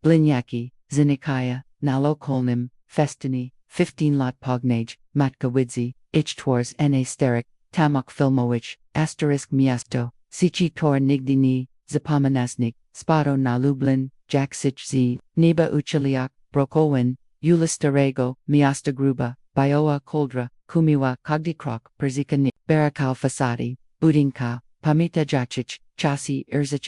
Bliźniaki, znikają, nalokolnym, festynie, 15 lat później, matka ich twarze starych, taśmach filmowich, miasto, nigdy nie, zapominasnik, spadł na Lublin, jak nieba uchiliak, brokowen, starego, miasta gruba, biowa koldra, kumiwa kogdikrok, perzikani, barakal fasadi, budinka, pamita jacic, chasi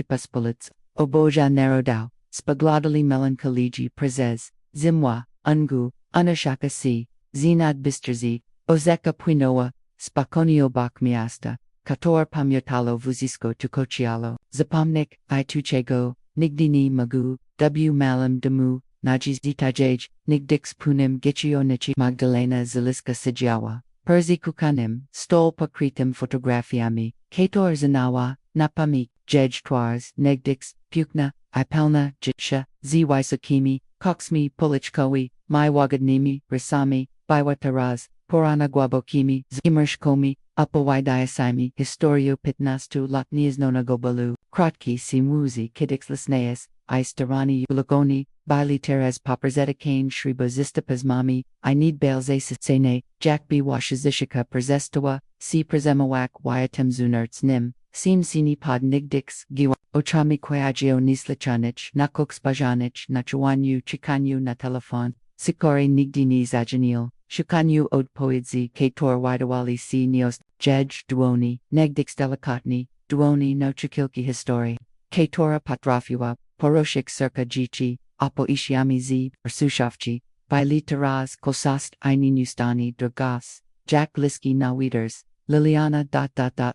pospolic, oboja narodow, spagladali melancholigi prezes, zimwa, ungu, unashaka si, zinad bisterzi, ozeka puinowa, spakonio bak miasta, kator pamiotalo vuzisko tukocialo, zapomnik, I tuchego, nigdy nie magu, w malam demu, nadziei, nigdix punim gichionichi Magdalena Zeliska Sidziała, Kukanim, stol pokritim fotografiami, kator zanawa, napami, twarze, nigdix, pukna, ipelna, jitsha, zysukimi, koksmi polichkowi, wagadnimi, risami, biwataraz, porana gwabokimi, zimmershkomi, upawidayasimi, historio pitnastu latniaznona gobalu, krotki si muzi kidix lisneas, starani ulagoni, bili teres poprzedikane shriba zistapas mami, I need belze sene, jak b washizishika prezestawa, si prezemawak wyatem zunerts nim, sim sini pod nigdix, giwa, ochami kwajagio nislichanich, nakok spajanich, nachuanyu chikanyu na telefon, sikore nigdy ni zajanil, shukanyu od poedzi kator widawali si neos, duoni, negdix delikatni, duoni no chukilki histori, katora potrafiła, poroshik circa jichi, apo ishiami z, sushafchi, by literaz kosast ininiustani drugas, jak liski na widers, Liliana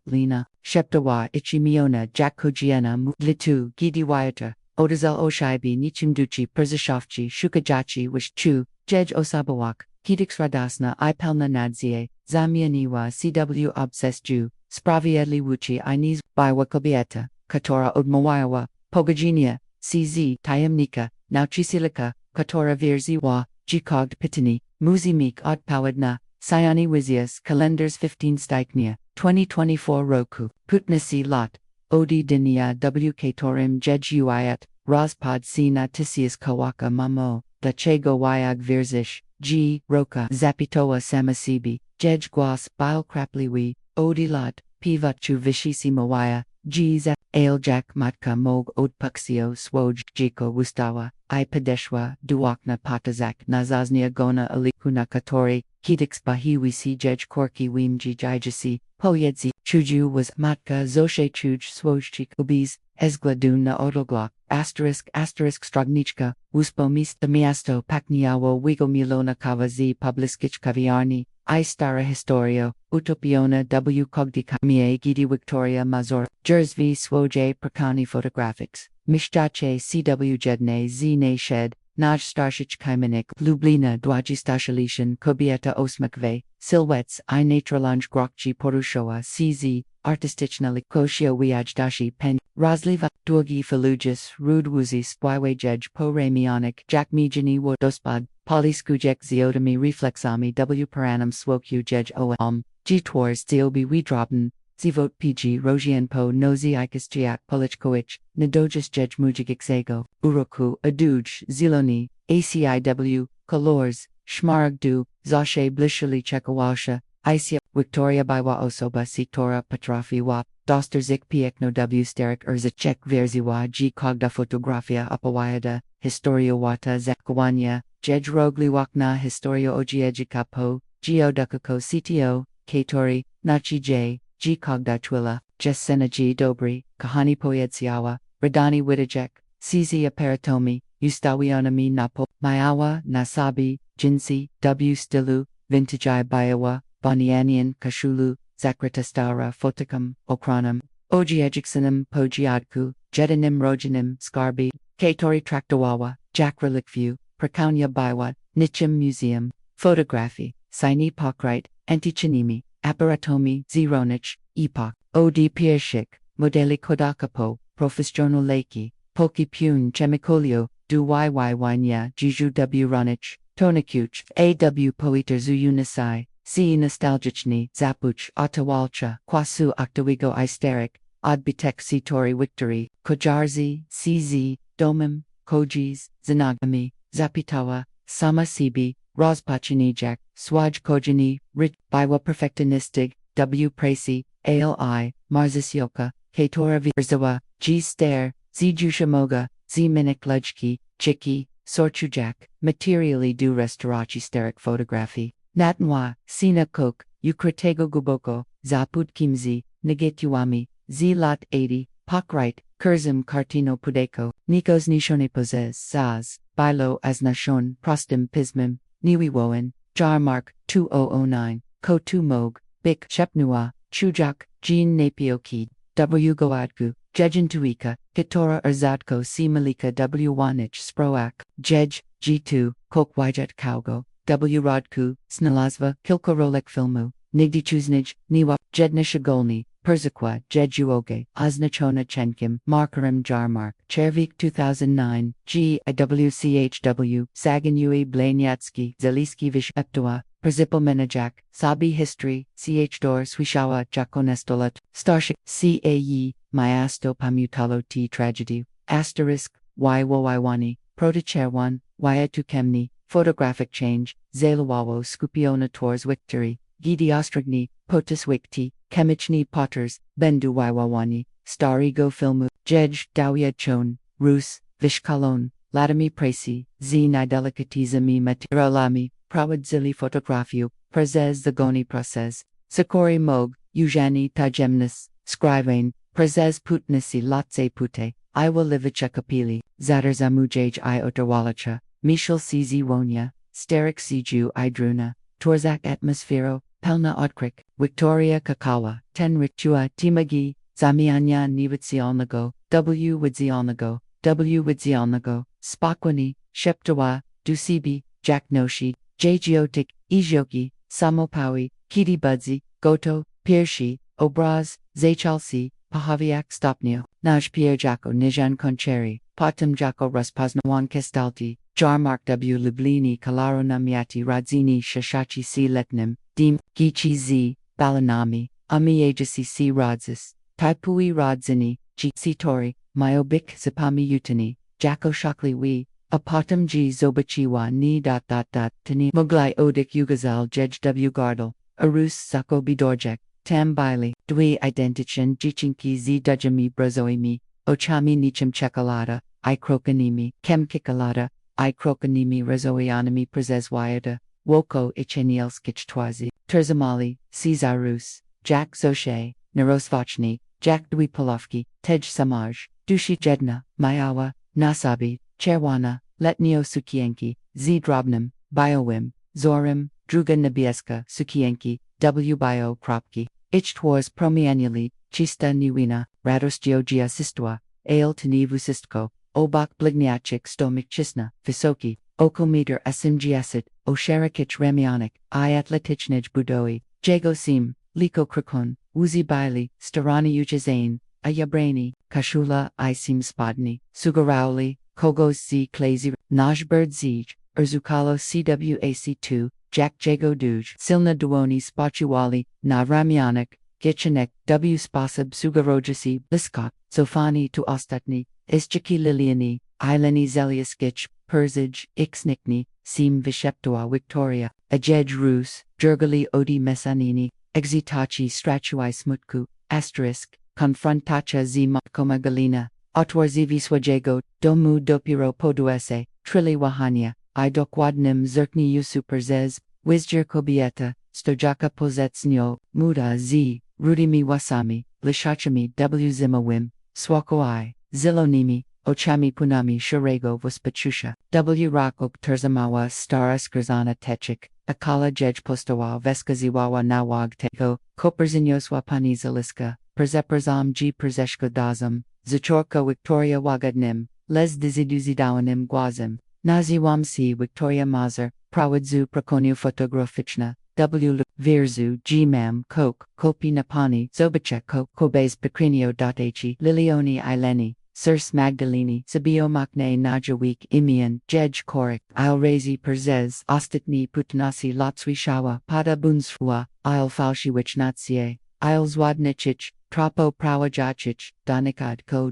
Lina, Sheptawa Ichimiona Jak Kojiena Litu Gidi Wyata, Odazel Oshaibi Nichimduchi Perzashafchi Shukajachi Wish Chu, Jej Osabawak, Kidix Radasna Ipelna Nadzie, Zamianiwa CW Obsesju, Spraviedli Wuchi Iniz by Wakabieta, Katora Odmawayawa, Pogajinia, CZ Tayamnika, Nauchisilika, Katora Virzi Wa, Jikogd Pitini, Muzimik Odpawadna, Sayani Wizias Calendars 15 Stiknia, 2024 Roku, Putnasi Lot, Odi Dinia WK Torim Jej Uyat, Rospod Si Natisius Kawaka Mamo, Dachego Wyag Virzish, G. Roka Zapitoa Samasibi, Jej Guas Bile Krapliwi, Odi Lot, Pivachu Vishisi Mawaya, G. Zap, Aeljak Matka Mog Odpuxio Swoj Jiko Wustawa, I Padeshwa, Duwakna Patazak Nazaznia Gona Alikuna Katori, Kidix Bahiwi Si Jej Korki Wimji Jijasi, Poyedzi, Chuju was Matka Zoshe Chuj Swojchik Ubis, Esgladun na Odoglok, asterisk Stragnichka, Wuspo Mista Miasto Pakniawo Wigo Milona Kavazi Publiskich Kaviarni, I Stara Historio, Utopiona W Kogdika Mie Gidi Victoria Mazor, Jersvi Swoje Prakani Photographics, Mishtache CW Jedne Z Shed, Naj Starshich Kaimanik, Lublina Dwajistashalishan Kobieta Osmakve, Silhouettes I Natralanj Grokchi Porushoa CZ, Artistichna Koshio Wiajdashi Pen, Razliva, Duagi Falujis, Rudwuzi Spywe Jej Po Ramionic, Jack Mijini Wodospad, Poliskujek Ziodami Reflexami W Paranam Swokyu Jej Oam, G Twars Ziobi Widrobden, Zivot PG Rojian Po Nozi Ikastiak Polichkoich, Nadojis Jej Mujigixego, Uroku, Aduj, Ziloni, ACIW, Colors, Shmaragdu, Zashe Blishali Chekawasha, Isia, Victoria Bywa Osoba Siktora Patrafiwa, Dosterzik Piekno W Sterik Urzachek Verziwa G Kogda Fotografia Apawayada, Historio Wata Zakawanya, Jej Rogliwakna Historio Ojiejikapo, Geodukako CTO, Katori, Nachi J, G Kogda Twila, Jesena G Dobri, Kahani Poyetsiawa, Radani Widajek, CZ Aparatomi, Ustawionami Napo, Mayawa, Nasabi, Jinsi, W Stilu, Vintage Bayawa, Bonianian Kashulu, Zakratastara Fotikam, Okranam, Ojiejiksanam Pojiadku, Jedinim Rojinim, Skarbi, Katori Traktawawa, Jack Relikview, Prakaunya Baiwat, Nichim Museum, Photography, Sini Pokrite, Antichinimi, Aparatomi, Zironich, Epoch, Od Piershik, Modeli Kodakapo, Professional Leki, Poki Pune Chemicolio, Du Yynya, Jiju W Ronich, Tonakuch, AW Poiter Zuyunisai, C Nostalgichni, Zapuch, Otawalcha, Kwasu Octawigo Isterik, Odbitek Sitori Victory, Kojarzi, CZ, Domim, Kojis, Zanagami, Zapitawa, Sama Sibi, Rozpoznaje, Swaj Kojini, Rit, Biwa Perfectionistig, W. Pracy, Ali, Marzisioka, Katora Virzawa, G. Stare, Z. Jushamoga, Z. Minik Lujki, Chiki, Sorchujak, Materially du Restauraci Steric Photography, Natanwa, Sina Kok, Ukratego Guboko, Zapud Kimzi, Nigituami, Z. Lot 80, Pokrite, Kurzum Kartino Pudeko, Nikos Nishone Poses, Saz, Bilo as Nashon, Prostim Pismim, Niwiwoen, Jarmark, 2009, Ko 2 Mog, Bik Shepnua, Chujak, Jean Napioki, W. Goadgu, Jejintuika, Kitora Erzadko C. Malika W. Wanich Sproak, Jej, G2, Kokwijet Kaugo, W. Rodku, Snalazva, Kilkorolek Filmu, Nigdy Chuznij, Niwa, Jedna Shagolni, Perzakwa, Jejuoge, Oznachona Chenkim, Markarim Jarmark, Chervik 2009, G. IWCHW, Saganui Blaniatsky, Zeliski Vish Eptoa, Perzipal Menajak, Sabi History, CH Dor Swishawa Jakonestolat, Starship, CAE, Mayasto Pamutalo T Tragedy, Asterisk, Waiwani, Protocherwan, Wayatu Kemni, Photographic Change, Zalawawo Skupiona Tours Victory, Gidi Ostrigny, Potus Wikti, Kemichni Potters, Bendu Waiwawani, Starry Go Filmu, Jej Dawia Chon, Rus, Vishkalon, Latami Pracy, Z Nidelicatizami Matiralami, Prawadzili Fotografiu, Prezes Zagoni Process, Sakori Mog, Eugeni Tajemnis, Scrivain, Prezes Putnisi Latse Pute, Iwa Livichakapili, Zadar Zamujaj I Oterwalacha, Michel CZ Wonya, Sterik Siju Idruna, Torzak Atmosfero, Pelna Otkrik, Victoria Kakawa, Ten Ritua Timagi, Zamianya Nivitsionlago, W. Widzialnago, W. Widzialnago, Spakwani, Sheptawa, Dusibi, Jack Noshi, Jgiotik, Ijoki, Samopawi, Kiti Budzi, Goto, Pirshi, Obraz, Zachalsi, Pahaviak Stopnio, Naj Pierre Jako Nijan Koncheri, Potem Jako Raspoznawan Kestalti, Jarmark W. Lublini Kalaro Namiati Radzini Shashachi C. Letnim, Dim, Gichi Z, Balanami, Amiajasi C. Radzis, Taipui Radzini, G. Sitori, Myobik Zapami Utani, Jako Shakli Wi, Apotam G. Zobachiwa Ni. Tani Muglai Odik Ugazal Jej W. Gardel, Arus Sako Bidorjek, Tam Bailey, Dwi Identichen Jichinki Z. Dujami Brazoimi, Ochami Nichim Chekalata, I Krokanimi, Kem Kikalata, I Krokanimi Razoianami Prezeswayada, Woko Ichenielskich Twazi, Terzamali, Cesarus, Jack Zoshe, Narosvachny, Jack Dwi Polovki, Tej Samaj, Dushi Jedna, Mayawa, Nasabi, Cherwana, Letnio Sukienki, Z. Drobnim, Biowim, Zorim, Druga Nabieska, Sukienki, W. Bio Kropki, Ichtwars Promianuli, Chista Niwina, Radostiogia Sistwa, Ale Tanivusistko, Obak Bligniachik Stomik Chisna, Visoki, Okometer Asimgiasit, Osherakich Remionic, I Atletichnij Budoi, Jagosim, Liko Krakun, Uzi Baili, Starani Ujazain, Ayabrani, Kashula Isim Spodni, Sugarauli, Kogos Z. Klazy, Najbird Zij, Urzukalo CWAC2, Jack Jago Duj, Silna Duoni Spachuali, Navramianic, Gichanek, W. Spasab Sugarojasi, Liskot, Sofani to Ostatni, Ischiki Liliani, Ileni Zeliaskich, Perzij, Ixnikni, Sim Visheptua Victoria, Ajej Rus, Jurgali Odi Mesanini, Exitachi Stratuai Smutku, Asterisk, Confrontacha Z. Matkoma Galina, Otwarzivi Swajego, Domu Dopiro Poduese, Trili Wahania, I Dokwadnim Zerkni Yusu Perzez, Wizjer Kobieta, Stojaka Pozetsnyo, Muda Z, Rudimi Wasami, Lishachami W. Zimawim, Swakoi, Zilonimi, Ochami Punami Shurego Vuspachusha, W. Rakok Terzamawa Stara Skrzana Techik, Akala Jej Postowa Veskaziwawa Nawag Teko, Koperzinyoswa Pani Zaliska, Perzeperzam G. Perzeshka Dazam, Zachorka Victoria Wagadnim, Les Diziduzidawanim Gwazim, Naziwamsi Victoria Mazer, Prawadzu Prakonio Fotografichna, W. Virzu G. Mam Kok, Kopi Napani, Zobachek Kok, Kobes Pekrinio.He, Lilioni Ileni, Sirs Magdaleni, Sabio Makne Najawik Imian, Jej Korik, Ilrazi Perzez, Ostatni Putnasi Lotswishawa, Pada Bunsfua, Il Falshiwich Natsie, Il Zwadnichich, Trapo Prawajachich, Danikad Ko.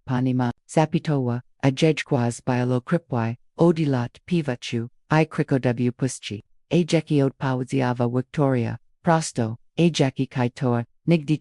Panima, Sapitowa, a jejquaz bialo kripwai, odilat pivachu, I krikow puschi, a jeki od pauziava Victoria, prosto, a jeki kaitoa, nigdy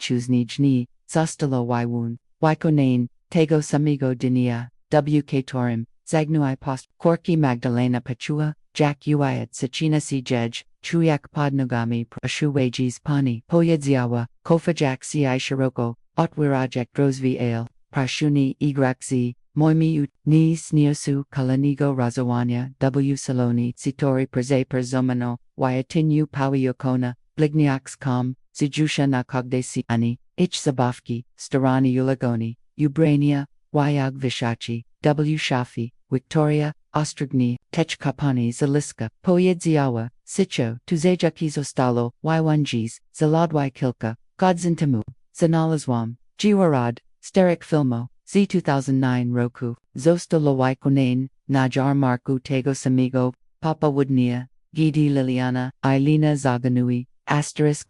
ni, zostalo waiwun, wykonane, tego samigo dinia, wk torim, zagnui post, Corky Magdalena Pachua, Jack Uiat Sachina si jej, Chuyak Podnogami Ashuwages Pani, Poyedziawa, Kofa Jack si Shiroko, Otwirajak Drosvi Ale, Prashuni Igraxi, Moimi Ni Sniosu Kalanigo Razawanya, W Saloni, Sitori Preze Perzomano, Wyatinu Pawiyokona, Bliźniaks Com, Zijusha na Kogdesi Ani, Ich Zabafki, Starani Ulagoni, Ubrania, Wyag Vishachi, W Shafi, Victoria, Ostrogny, Techkapani Zaliska, Poyedziawa, Sicho, Tuzejakis Ostalo, Y1Gs, Zaladwy Kilka, Godzintamu, Zanalazwam, Jiwarad, Starych Filmo, Z 2009 Roku, Zostalo Wykonane, Najar Marku Tego Samigo, Papa Woodnia, Gidi Liliana, Ilena Zaganui,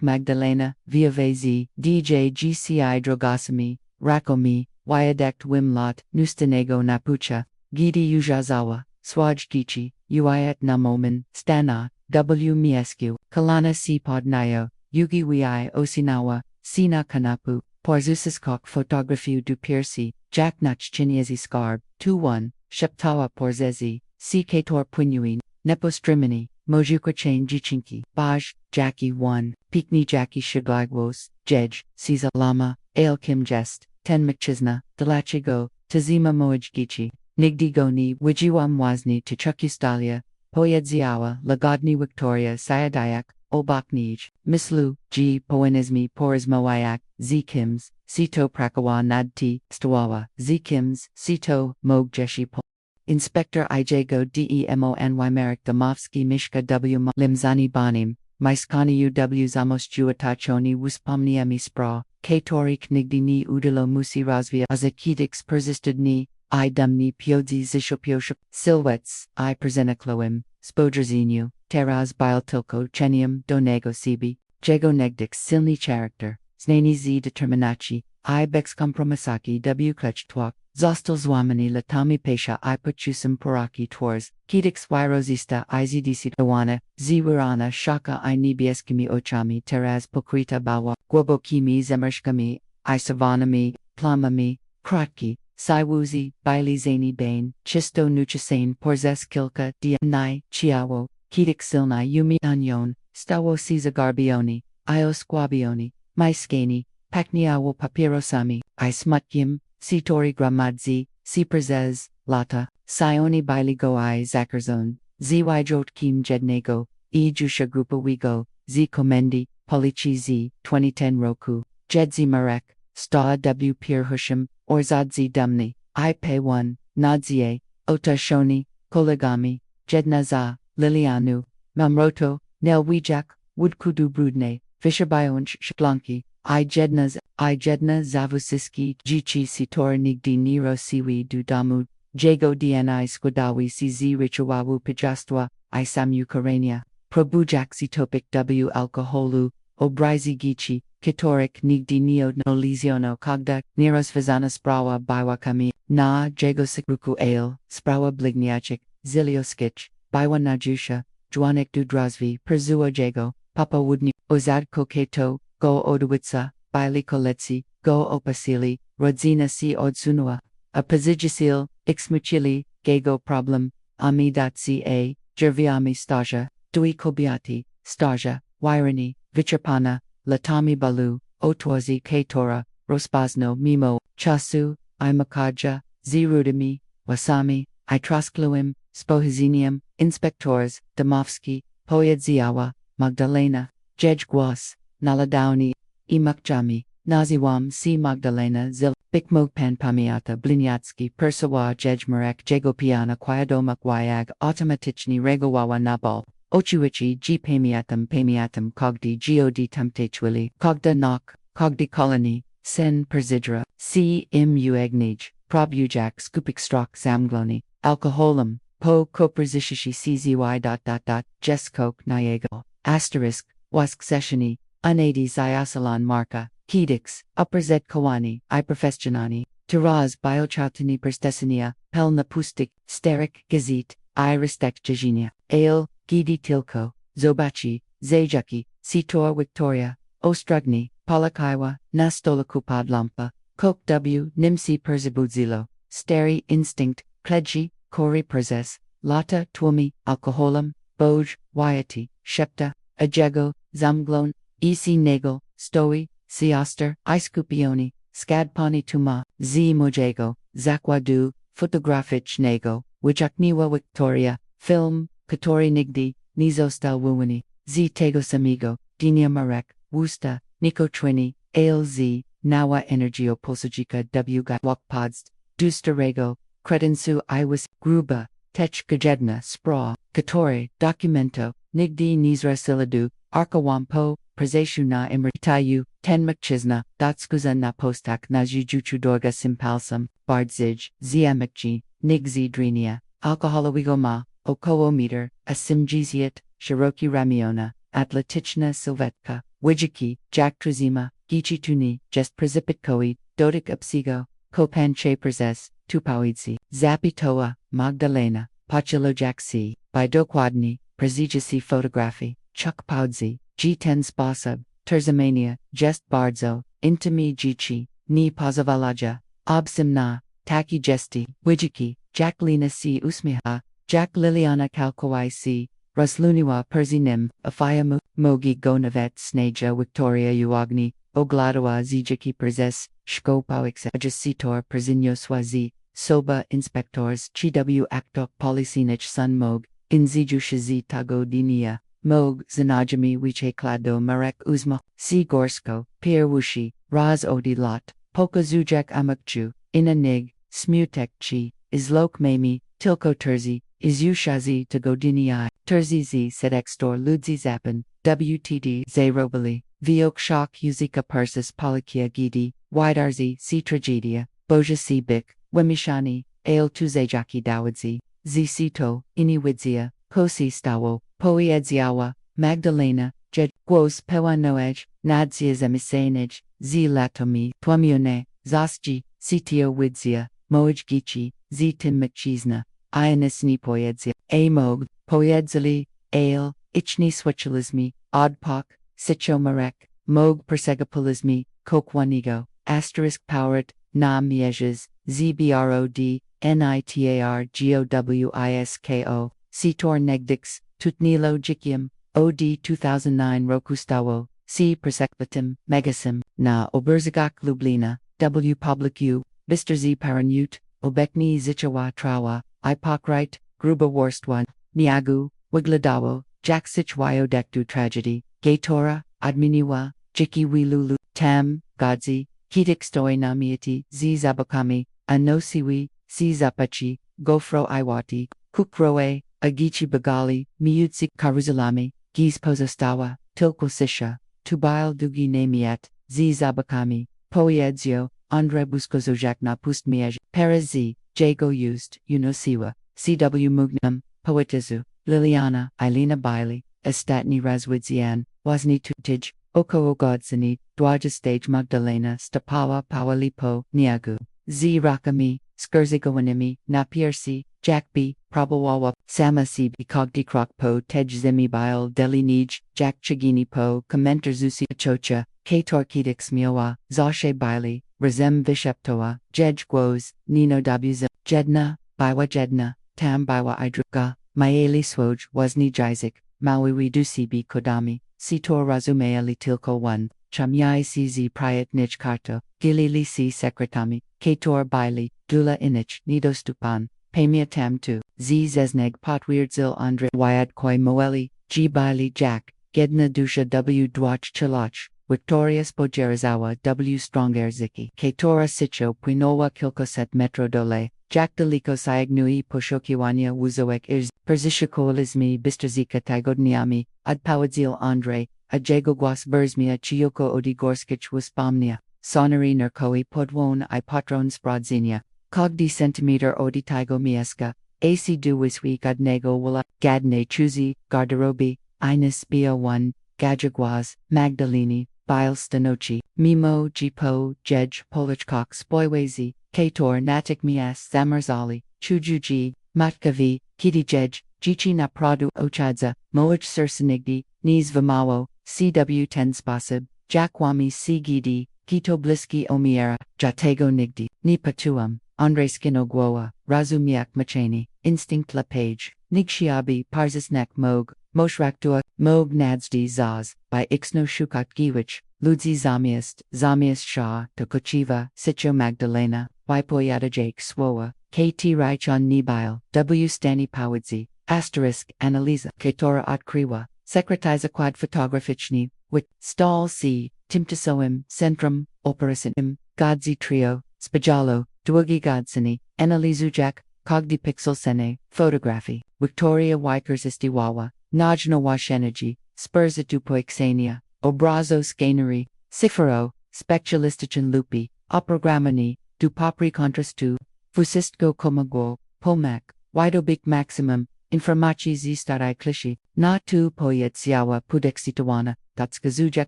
Magdalena, Viavezi, DJ GCI Drogasami, Rakomi, Wyadekt Wimlot, Nustanego Napucha, Gidi Ujazawa, Swaj Gichi, Uiat Namoman, Stana, W Miescu, Kalana C Podnayo, Yugi Wi Osinawa, Sina Kanapu, Porzusiskok Photography du Piersi, Jack Nach Chinyezi Scarb, 2-1, Sheptawa Porzezi, C Kator Punuin, Nepostrimini, Mojukwachane Jichinki, Baj, Jackie 1, Pikni Jackie Shiglagwos, Jej, Caesar Lama, Ale Kim Jest, Ten Mchisna, Delachigo, Tazima Moajgichi, Nigdy Goni, Wijiwa Mwazni Tichukustalia, Poyedziawa, Lagodni Victoria Sayadayak, Olbaknij, Mislu, G. Poenizmi Porizmowayak, Z. Kims, Sito Prakawa Nadti, Stawawa, Z. Kims, Sito, Mog Jeshi Pol. Inspector Ijego Demony Merrick Domovsky Mishka W. Limzani Banim, Maiskani UW Zamos Juatachoni Wuspomniemi Spra, Katorik Nigdy ni Udilo Musi Razvia Azakidix persisted ni, I dumni Piodzi Zishopioshop, Silhouettes, I Presenacloim, Spodrzeniu, Teraz Biltilko Chenium Donego Sibi, Jego Negdix Silni Character, Znani Z Determinaci, I Bex Kompromisaki W Klech Twak, Zostal Złamani Latami Pesha I Puchusum Poraki Twars, Kidix Wyrozista IZDC Tawana, Zwirana Shaka I Niebieskimi Ochami Teraz Pokrita Bawa, Gwobokimi Zemershkami, I Savanami, Plamami, Kratki, Siwuzi, Baili Zani Bane, Chisto Nuchasane Porzes Kilka Dia Nai, Chiawo, Kidix Silnai Yumi Anyon, Stawo Siza Garbioni, Io Squabioni, Maiskani, Pakniawo Papirosami, I Smutyim, Sitori Gramadzi, Siperzez, Lata, Sioni Baili Goai Zakarzon, Zy Jot Kim Jednego, Jusha Grupa Wigo, Z Komendi, Polichi Z, 2010 Roku, Jedzi Marek, Sta W Pir Hushim, Orzadzi Dumni, I Pay 1, Nadzie, Ota Shoni, Koligami, Jednaza, Lilianu, Mamroto, Nel Wijak, Woodkudu Brudne, Fisherbayonch Shblanki, I Jedna Zavusiski, Gichi Sitor Nigdi Niro Siwi Du Damu, Jago Dni Squadawi CZ Richawawu Pijastwa, I Samu Karania, Probujak Sitopic W Alcoholu, Obrizi Gichi, Kitorik Nigdi Neo no Lisiono Kogda, Niros Vizana Sprawa Biwakami, Na Jago Sikruku Ale, Sprawa Bliźniachik, Zilioskich, Biwa Najusha, Juanik Dudrazvi, Perzua Jago, Papa Wudni, Ozadko Keto, Go Odowitsa, Baili Koletsi, Go Opasili, Rodzina si Odsunua, A Pazigisil, Ixmuchili, Gago Problem, Ami.ca, Jerviami Staja, Dui Kobiati, Staja, Wyrani, Vichapana, Latami Balu, Otwazi Ketora, Rospazno Mimo, Chasu, Imakaja, Zirudimi, Wasami, Itraskluim, Spohizinium, Inspectors, Domovsky, Poyedziawa, Magdalena, Jejgwas, Naladowni, Imakjami, Naziwam C. Magdalena Zil, Bikmogpan Pamiata Bliźniacki Persawa Jejmarek Jegopiana Kwayadomak Wyag Automatichni Regowawa Nabal, Ochuichi G. Pamiatam Kogdi God Tumtechwili, Kogda Nok, Kogdi Koloni, Sen Perzidra, C. Muagnij, Probujak Skupik Strok Zamgloni, Alcoholum, Po Koperzishishi CZY. Jeskok Nayegal, Asterisk, Wask Sessioni, Unadi Ziasalan Marka, Kedix, Upper Z Kawani, I Professionani, Tyraz biochautini prstesenia, pelna pustik, starych, gazit, I respect jajinia, ale, gidi tilko, zobachi, zajaki, sitor Victoria, ostrugni, polakaiwa, nastolaku podlampa, kok w, nimsi perzibudzilo, stary instinct, kledji, kori przes, lata tłumi, alkoholem, boj, wyati, szepta, ajego, zamglon, isi nagel, stoi, siaster, iskupioni, skadpani tuma, z mojego, zakwadu, fotografic nego, wijakniwa Victoria, film, katori nigdy, nizostal wuwani, z tegos amigo, dinia marek, wusta, niko twini, alz, nawa energio posajika w gatwakpods, dustarego, credensu iwas, gruba, tech gajedna spra, katori, documento, nigdy nizra siladu, arkawampo, prezeshu na imritayu, ten machizna, datskuza na postak na jujuchu dorga simpalsam, bardzij, ziamikji, nigzi drinia, alkoholowigoma, okowometer, asimjiziet, shiroki ramiona, atletichna silvetka, wijiki, jaktruzima, gichituni, jest precipitkoid, dodik upsigo, kopan chapers tupawidzi, zapitoa, Magdalena, pachilojaksi, by dokładni, prezijasi photography, chuk paudzi, g10 spasab, terzamania, jest bardzo, intimi jichi, ni pozawalaja, obsimna, taki gesti, wijiki, Jacquelina si usmiha, Jack Liliana kalkowai si, Rusluniwa perzinim, afayamu, mogi gonavet snaja Victoria uagni, ogladowa zijiki perzes, shkopawix ajasitor perzinyo swazi, soba inspectors chw actok policinich sun mog, inziju shazi tago dinia, mog zanajami wiche klado marek uzma, si gorsko, pier wushi, raz odi lot, poka zujek amakju, ina nig, smutek chi, islok mami, tilko terzi, izushazi to godinii, terzizi sedextor ludzi zappen, wtd zarobali, viok shok uzika persis polikia gidi, widarzi si tragedia, boja si bik, wemishani, ale tu zajaki dawadzi, zisito, iniwidzia, kosi stawo, poiedziawa, Magdalena, jed, guos pewa noej, nadzia zemisanej, zi latomi, tuamione, zasji, sitio widzia, moej gichi, zi tim machizna, Ionis ni poedzia, amog, poedzili, ale, ichni switchalismi, odpak, sitcho marek, mog persegapolismi, kokwanigo, asterisk powerit, na mieges, zbrod, nitargowisko, sitor negdix, tutnilo jikium, od 2009 rokustawo, c persekvatim, megasim, na oberzagak lublina, w publicu, bister z paranut, obekni zichawa trawa, ipokrite, gruba worstwan, niagu, wigladawo, jaksich dektu tragedy, gatora, adminiwa, jiki wilulu, tam, godzi, kitik stoi namiati, z zabakami, anosiwi, si zapachi, gofro iwati, kukroe, agichi bagali, miutsi karuzalami, giz pozostawa, tilko sisha, tubil dugi namiet, z zabakami, poiedzio, Andre buskozojak na pustmiej, Perez Jago used, Unosiwa, CW Mugnam, Poetizu, Liliana, Ilena Bailey, Estatni Razwidzian, Wazni Tutij, Oko Ogodzini, Dwaja Stage Magdalena, Stapawa Pawalipo, Niagu, Z Rakami, Skurzigowanimi, Napiersi, Jack B, Prabawawa, Samasi Bikogdi Krokpo, Tej Zemi Bile, Deli Nij, Jack Chigini Po, Commenter Zusi Chocha, Kator Kidix Miowa, Zashe Bailey, Razem Visheptoa, Jej Guos, Nino Dabuza, Jedna, Biwa Jedna, Tam Biwa Idruga, Maeli Swoj, Wazni Jizik, Maui Dusi B Kodami, Sitor Razumeali Tilko 1, Chamyai CZ Priat Nij Karto, Gili Lisi Sekretami, Kator Bailey, Dula Inich, Nidostupan, Pamia Tam 2, Z Zezneg Potwirdzil Andre Wyad Koi Moeli, G Bailey Jack, Gedna Dusha W Dwach Chilach, Victoria Spojerizawa W Strongerziki, Katora Sicho Puinowa Kilkoset Metro Dole, Jack Deliko Siagnui Poshokiwania Wuzoek Iz, Perzishakoalizmi Bisterzika Tygodniami, Adpawadzil Andre, Ajegogwas Burzmia Chiyoko Odigorskich Wispomnia, Sonari Nerkoi Podwon I Patron Sprodzinia, Cogdi Centimeter Odi Tygo Mieska, AC Duwiswi Gadnego Willa, Gadne Chuzi, Garderobi, Ines Bo1, Gajagwaz, Magdaleni, Bile Stanochi, Mimo, Jipo, Jej, Polichkok Spoiwazi, Kator natik mias zamarzali, chujuji, matkavi, kitijej, jichi na pradu ochadza, moich sursanigdi, nis vamawo, cw ten spasib, jakwami cgd, kito bliski omiera, jatego nigdi, ni patuam, Andres Ginogwoa, Razumiak Macheni, Instinct La Page, Nigshiabi Parzisnak Mog, Moshraktua, Mog Nadsdi Zaz, by Ixno Shukat Giwich, Ludzi Zamiast Shah, Tokochiva, Sitcho Magdalena, Wipoyata Jake Swoa, KT Raichon Nibile, W. Stani Pawidzi, Asterisk Annalisa, Ketora Otkriwa, Sekretiza Quad Fotografichni, Wit, Stall C, Timtisoim, Centrum, Operasim, Godzi Trio, Spajalo, Dwugi Godsini, Enalizujak, Kogdi Pixel Sene, Photography, Victoria Wikers Istiwawa, Najno Washenergy, Spurza Dupoixania, Obrazo Scaneri, Cifero, Specialistichin Lupi, Oprogramani, Dupopri Contrastu, Fusistgo Komagwo, Pomak, Widobik Maximum, Informaci Zistarai Klishi, Na tu Poyetsiawa Pudexitawana, Tatskazujak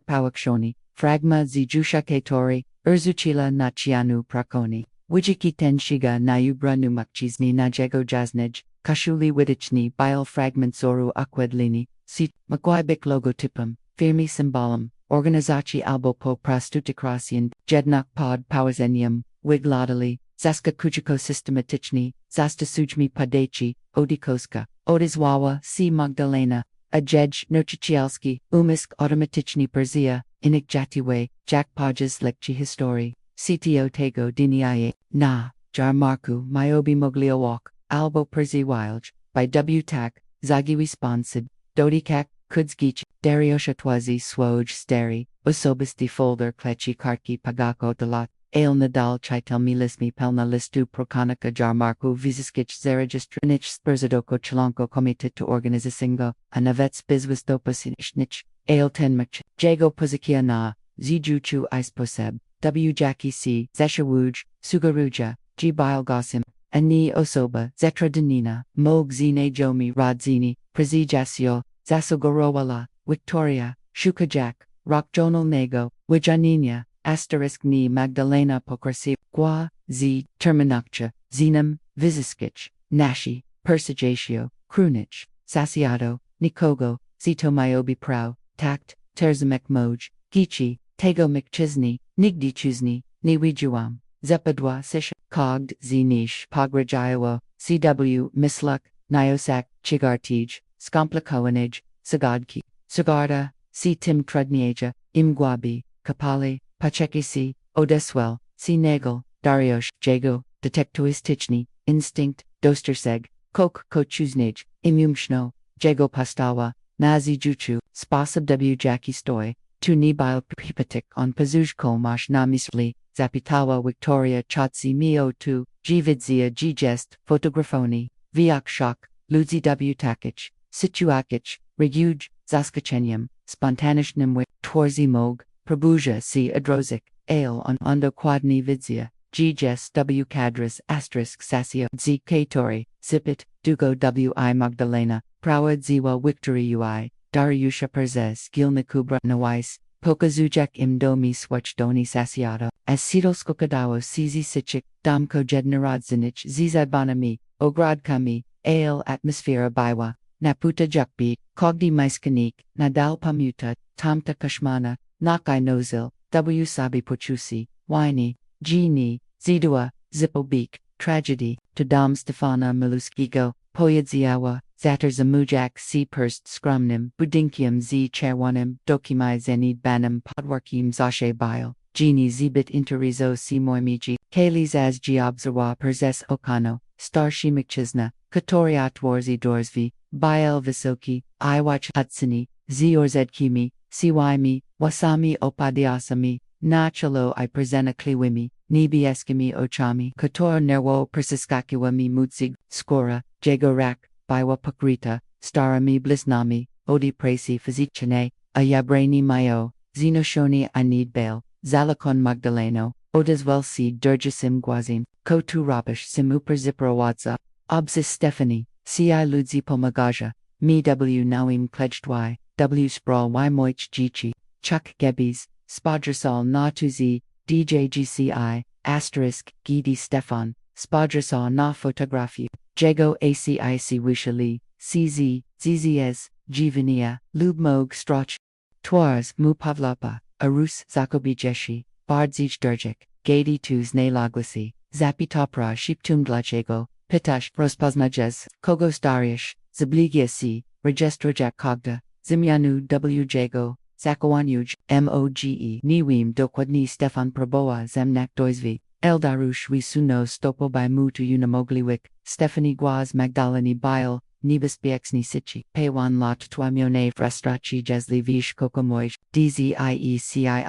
Pawakshoni, Fragma Zijusha Ketori, Urzuchila Nachianu Prakoni. Wijiki Tenshiga Nayubra Numakchizni Najego Jaznej, Kashuli Widichni Bile Fragment Zoru Akwedlini, Sit, Magwibik Logotipum, Firmi Symbolum, Organizachi Albo Po Prastutikrossian, Jednak Pod Powazenium, Wigladali, Zaska Kujiko Systematichni, Zasta Sujmi Padechi, Odikoska, Odizwawa, C. Magdalena, Ajej Nochichielski, Umisk Automatichni Perzia, Inik Jatiwe, Jack Podges Lekchi Histori. CTO Tego Diniaye, Na, Jarmarku, Myobi Mogliowalk, Albo Perzi Wilj, by W. Tak, Zagiwi Sponsid, Dodikak, Kudzgich, Dariosha Twazi Swoj Steri, Usobisti Folder Klechi Karki Pagako Dalat, Ale Nadal Chitel Milismi Pelna Listu Prokanaka Jarmarku Viziskich Zarajistrinich Spurzadoko Chalonko Komitit to Organizasingo, Anavets Bizwistopasinich, Ale Tenmach, Jago Puzikia Na, Zijuchu Isposeb. W. Jackie C. Zeshawuj, Sugaruja, G. Bilgosim, Ani Osoba, Zetra Danina, Mog Zine Jomi Radzini, Prezijasio, Zasogorowala, Victoria, Shukajak, Rockjonal Nego, Wijanina, Asterisk Ni Magdalena Pokrasi, Gua, Z. Terminakcha, Zinam, Viziskich, Nashi, Persijatio, Krunich, Sasiato, Nikogo, Zito Myobi Prau, Tact, Terzamek Moj, Gichi, Tego McChisney, Nigdi Chuzni, Niwijuam, Zepadwa Sish, Cogd, Zinish, Pograjawa, CW, Misluk, Nyosak, Chigartij, Skomplikowanij, Sagadki, Sagarda, C. Tim Trudnieja, Imgwabi, Kapali, Pachekisi, Odeswell, C. Nagel, Dariosh, Jago, Detektoistichni, Instinct, Dosterseg, Kok Kochuznij, Imumshno, Jago Pastawa, Nazi Juchu, Spasab W. Jackie Stoy, Tu Nibile Pripatik on Pazujko Mash Namisli, Zapitawa Victoria Chatsi Mio Tu, Gvidzia Gest, Photografoni, Viak Shak, Ludzi W. Takich, Situakich, Riguj, Zaskachenium, Spontanish Nimwik, Twarzi Mog, Prabuja C. Adrozik, Ale on Ondo Quadni Vidzia, Gest W. Cadras Asterisk Sasio Z. Katori, Zipit, Dugo W. I. Magdalena, Prawa Ziwa Victory UI. Dariusha Perzes Gilnikubra Nawais, Pokazujak Imdomi Swachdoni Sasiato, as Sidolskokadawo Sizi Sichik, Damko Jednarodzinich Zizabanami, Ogradkami, Ale Atmosphera Baiwa, Naputa Jukbi, Kogdi Maiskanik, Nadal Pamuta, Tamta Kashmana, Nakai Nozil, W. Sabi Pochusi, Wini, Gini, Zidua, Zipobik, Tragedy, Tudam Stefana Miluskigo, Poyadziawa, Zater Zamujak C. Perst Scrumnim, Budinkium Z. Cherwanim, Dokimai Zenid Banam Podwarkim Zashe Bile, Genie Zibit Interizo C. Moimiji, Kaliz as Giobzerwa Perzes Okano, Starshi Mkchizna, Katoriat Warzi Dorsvi, Bael Visoki, Iwach Hutsini, Z. Orzedkimi, Siwaimi, Wasami Opadiasami, Nachalo I Presena Kliwimi, Nibi Eskimi Ochami, Kator Nerwo Persiskakiwami Mutzig, Skora, Jagorak, Baiwa Pakrita, Starami Blisnami, Odi Presi Fizichene, Ayabrani Mayo, Zenoshoni I Need Bail, Zalakon Magdaleno, Odaswell C. Durgisim Guazim, Kotu Rabish Simuper Ziprawadza, Obsis Stephanie, Ci Ludzi Pomagaja, Mi W. Nawim Kledjtwy, W. Sprawl Y Moich Jichi, Chuck Gebbies, Spodgersal Natuzi, DJGCI, Gidi Stefan, Spadrisa na fotografii, Jego ACIC Wishali, CZ, ZZS, Jivania, Lubmog Strach, Twarze mu Pavlapa, Arus Zakobijeshi, Bardzij Durjik, Gadi Tuz Nalaglasi, Zapitopra Shiptum Dlaczego, Pitash Rozpoznaje, Kogos Dariusz, Zabligiasi, Rejestrojak Kogda, Zimianu W. Jego, Zakowanuj, MOGE, Niwim Dokładni Stefan Proboa Zemnak Doizvi, Eldarush Wisuno Stopo by Mutu Unamogliwik, Stephanie Guaz Magdaleni Bile, Nibisbiexni Sichi, Paywan Lot Twamione Frustrachi Jesli Vish Kokomoj, DZIECIA.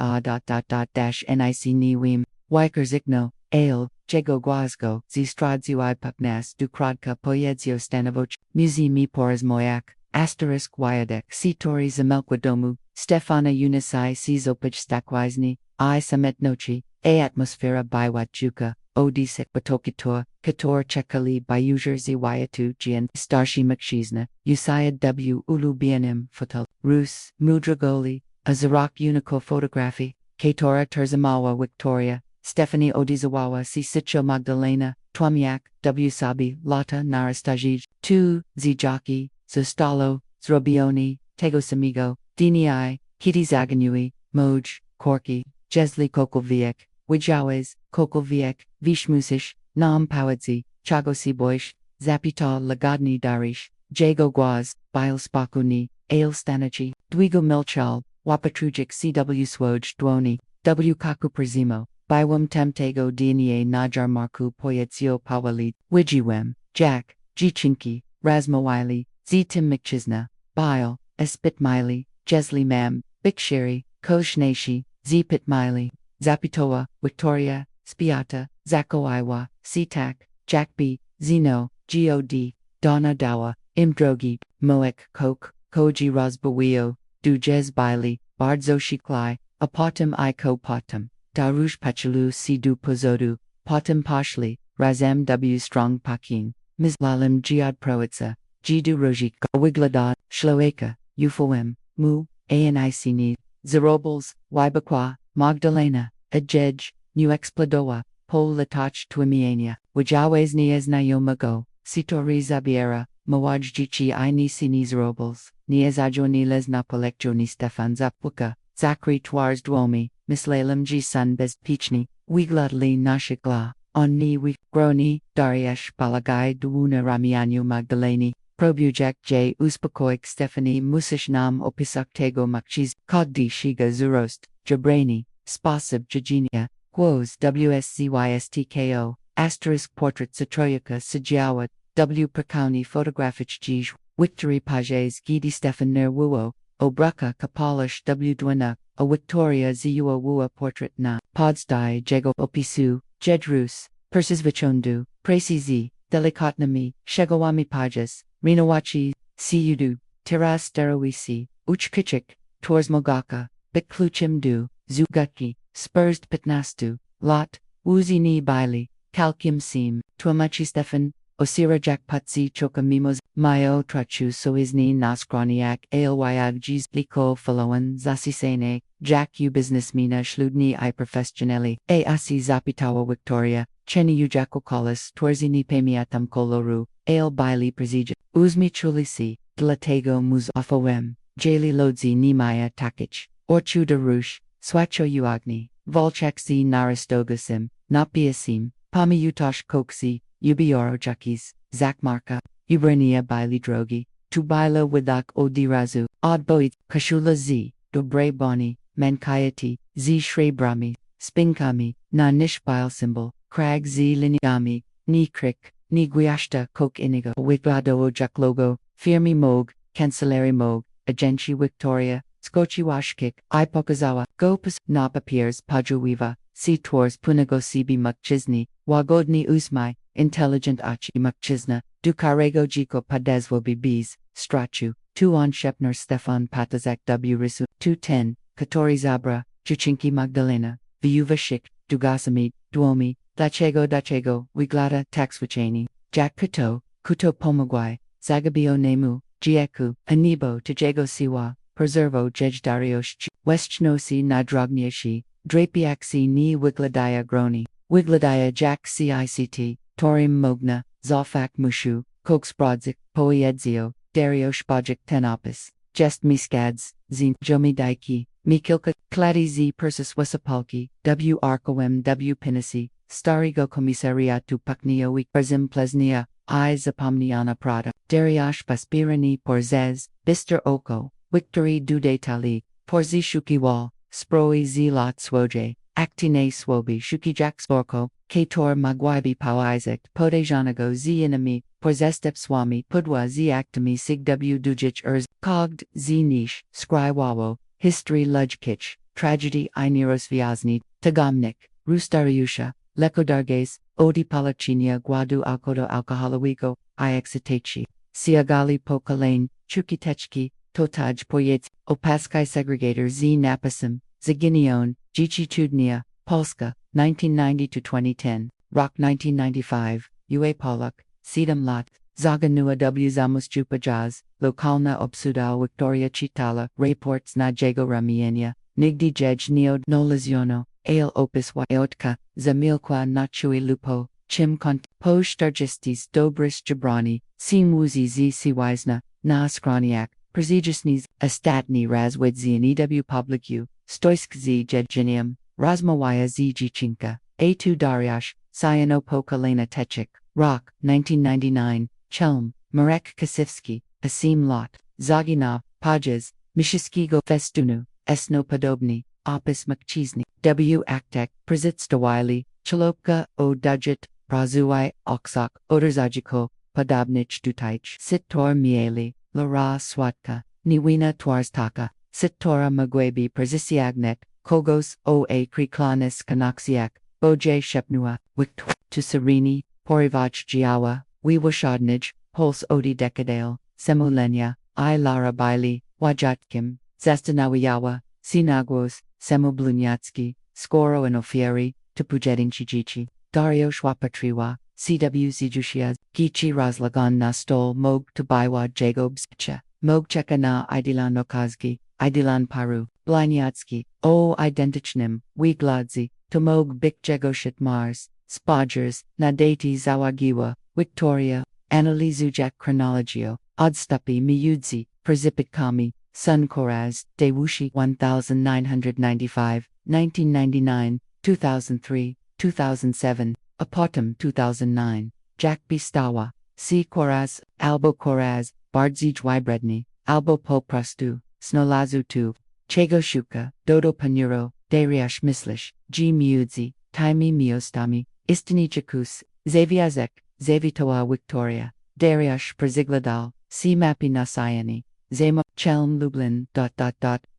Niwim, Wiker Zikno, Ale, Jego Guazgo, Zistradzuai Puknas Dukradka Poyedzio Stanovoch, Muzi Mi Poras Moyak, Asterisk Wyadek, Sitori Zamelkwadomu, Stefana Unisai Sizopaj Stakwizni, I Sametnochi, A Atmosfera Biwat Juka, Odisek Batokitor, Kator Chekali Bayuzer Ziwayatu Jian, Starshi Makshizna, Usayad W. Ulubianim Fotal, Rus, Mudragoli, Azarak Unico Photography, Katora Terzamawa Victoria, Stephanie Odizawawa C. Sicho Magdalena, Twamiak, W. Sabi, Lata Narastajij, 2, Zijaki, Zostalo, Zrobioni, Tegosamigo, Dini, Kiti Zaganui, Moj, Korki, Jesli Kokolviek, Wijawes, Kokolviek, Vishmusish, Nam Pawadzi, Chagosiboish, Zapita Lagadni Darish, Jago Guaz, Bile Spakuni, Ale Stanachi, Dwigo Milchal, Wapatrujic CW Swoj Dwoni, W. Kaku Prezimo, Biwam Temtego Dnie Najar Marku Poyetzio Pawali, Wijiwem, Jack, Jichinki, Razmawili, Z. Tim Mchisna, Bile, Espit Miley, Jesli Mam, Bikshiri, Koshneshi, Z. Pitmiley, Zapitoa, Victoria, Spiata, Zakoiwa, Sitak, Jack B, Zeno, God, Donna Dawa, Imdrogi, Moek Kok, Koji Razbawio, Dujez Bili, Bardzo Shiklai, Apotum I Ko Potum, Darush Pachalu Sidu Pozodu, Potum Pashli, Razem W Strong Pakin, Mizlalim Giad Proitza, Jidu Rojik, Wigladad, Shloeka, Euphoem, Mu, Anicini, Zerobles, Wibaqua, Magdalena, Adjej, New Explodoa, Pol Latach Twimiania, Wajawes Nies Nayomago, Sitori Zabiera, Mawajjichi I Nisini Zerobles, Nies Ajoniles Napolekjoni Stefan Zapwuka, Zachary Twarz Dwomi, Mislalam G Sun Bez Pichni, Wigladli Nashikla, Onni Wig, Groni, Dariesh Palagai Duuna Ramianu Magdaleni, Probujek J. Uspakoik Stephanie Musish Nam Opisak Tego Makchiz, Kogdi Shiga Zurost, Jabrani, Spasib Jajinia, Quos WSCYSTKO, Asterisk Portrait Satroyaka Sijiawa, W. Perkauni Photographic Gij, Victory Pages Gidi Stefan Nerwuo, Obruka Kapalish W. Dwana, A Victoria Ziua Wua Portrait Na, Podstai Jego Opisu, Jedrus, Persisvichondu, Presizi, Delicatnami, Shegawami Pages, Rinawachi, Siudu, Tiras Derawisi, Uchkichik, Tors Mogaka, Bikluchimdu, Zugutki, Spursed Pitnastu, Lot, Wuzini Bili, Kalkim Sim, Tuamachi Stefan, Osira Jakpatsi Chokamimos, Mayo Trachu Soizni Naskroniak Ailwayag Jis Liko Faloan Zasisene, Jack U Businessmina Shludni I Professionelli, Asi Zapitawa Victoria, Cheni Ujakokolis Torzini Pemiatam Koloru, Ail Bili Prezija, Uzmi Chulisi, Dlatego Muz Afawem, Jali Lodzi Nimaya Takich, Orchu Darush, Swacho Uagni, Volchak Naristogasim, Napiasim, Pami Utosh Koksi, Ubioro Jakis, Zakmarka, Ubrania Bili Drogi, Tubila Widak Odirazu, Odboit, Kashula Z, Dobre Boni, Mankayati, Z Shrebrami, Spinkami, Na Nishbile Symbol, Krag Z Liniami, Ni Krik, Ni Guiashta Kok Inigo, Wiglado Jaklogo, Firmi Mog, Cancelleri Mog, Agenchi Victoria, Skochi Washkik, Ipokazawa, Gopas, Napa Piers Pajuwiva, Si Tors Punago Sibi Makchizni, Wagodni Usmai, Intelligent Achi Makchizna, Dukarego Jiko Padezvo Bibis, Strachu, 2 on Shepner Stefan Patazak W Risu, 210, Katori Zabra, Juchinki Magdalena, Viuva Shik, Dugasami, Duomi, Dachego, Wiglada Taxwichani, Jack Kuto Pomagwai, Zagabio Nemu, Gieku, Anibo Tajego Siwa, Preservo Jej Dariosh, Westchnosi Nadrognieshi, Drapiaxi Ni Wigladaya Groni, Wigladaya Jack Cict, Torim Mogna, Zofak Mushu, Koksbrodzik, Poiedzio, Dario Spajik Tenopis, Jest Miskads, Zin Jomi Daiki, Mikilka, Kladi Z Persis Wesapalki, W Arkowem W Pinisi, Starigo Commissariatu Pakniowi Perzim Plesnia, I Zapomniana Prada, Dariash Paspirani Porzez, Bister Oko, Victory Dudetali, Porzi Shukiwal, Sproi Z Lot Swoje, Actine Swobi Shukijak Sporko, Kator Magwaibi Pau Isaac, Podejanago Z Enemy, Porzestep Swami, Pudwa Z Actami Sig W Dujich Kogd Z Nish, Skrywawo, History Lujkich, Tragedy I Neros Vyazny, Tagamnik, Rustariusha, Lekodarges, Odi Palachinia Guadu Alkodo Alkoholowigo, Iexitechi, Siagali Pokalane, Chukitechki, Totaj Poyets, Opaskai Segregator Z Napasim, Zaginion, Gichitudnia, Polska, 1990-2010, Rock 1995, Ue Polak, Sedam Lat, Zaganua W Zamus Jupajaz, Lokalna Obsuda Victoria Chitala, Reports Najego Ramienia, Nigdy Jej Neo Nolaziono, Ale Opus Wyotka, Zamilkwa Nachui Lupo, Chim Kont, Po Stargistis Dobris Jabrani, Simuzi Z Siwisna, Na Skroniak, Przejusnis, Ostatni Razwidzi and EW Publicu, Stoisk Z Jedjinium, Razmawaya Z Jichinka, A2 Dariash, Cyano Pokalena Techik, Rock, 1999, Chelm, Marek Kasivsky, Asim Lot, Zaginov, Pajes, Mishiskigo Festunu, Esno Podobny, Opis Makchizni, W Aktek, Przitstawili, Chalopka, O Dudget, Prazuai, Oksok, Oderzajiko, Podobnich Dutaich, Sitor Mieli, Lara Swatka, Niwina Twarstaka, Sitora Magwebi Przisiagnet, Kogos O.A. Kriklanis Kanaksiak, Boj Shepnua, Wiktor, to Serini, Porivach Giawa, Wiwashadnij, Pols Odi Decadale, Semulenya, I Lara Baili, Wajatkim, Zastanawiyawa, Sinagwos, Semublunyatski, Skoro and Ofieri, Tupujedin Chijichi, Dario Shwapatriwa, CW Zijushia, Gichi Razlagan na Stol Mog Tubaiwa Jagobscha, Mog Chekana Idilan Okazgi, Idilan Paru, Bliniatsky, O Identichnim, Wigladzi, Tomog Bik Jegoshit Mars, Spodgers, Nadati Zawagiwa, Victoria, Analizujak Chronologio, Odstupi Miyudzi, Perzipitkami, Sun Koraz, Dewushi 1995, 1999, 2003, 2007, Apotum 2009, Jack Bistawa, C. Koraz, Albo Koraz, Bardzij Wybredny, Albo Poprastu, Snolazu 2, Chegoshuka, Dodo Panuro, Dariash Mislish, G. Miudzi, Taimi Miostami, Istinichakus, Zaviazek, Zavitoa Victoria, Dariash Przigladal, C. Mapi Nasayani, Zema, Chelm Lublin,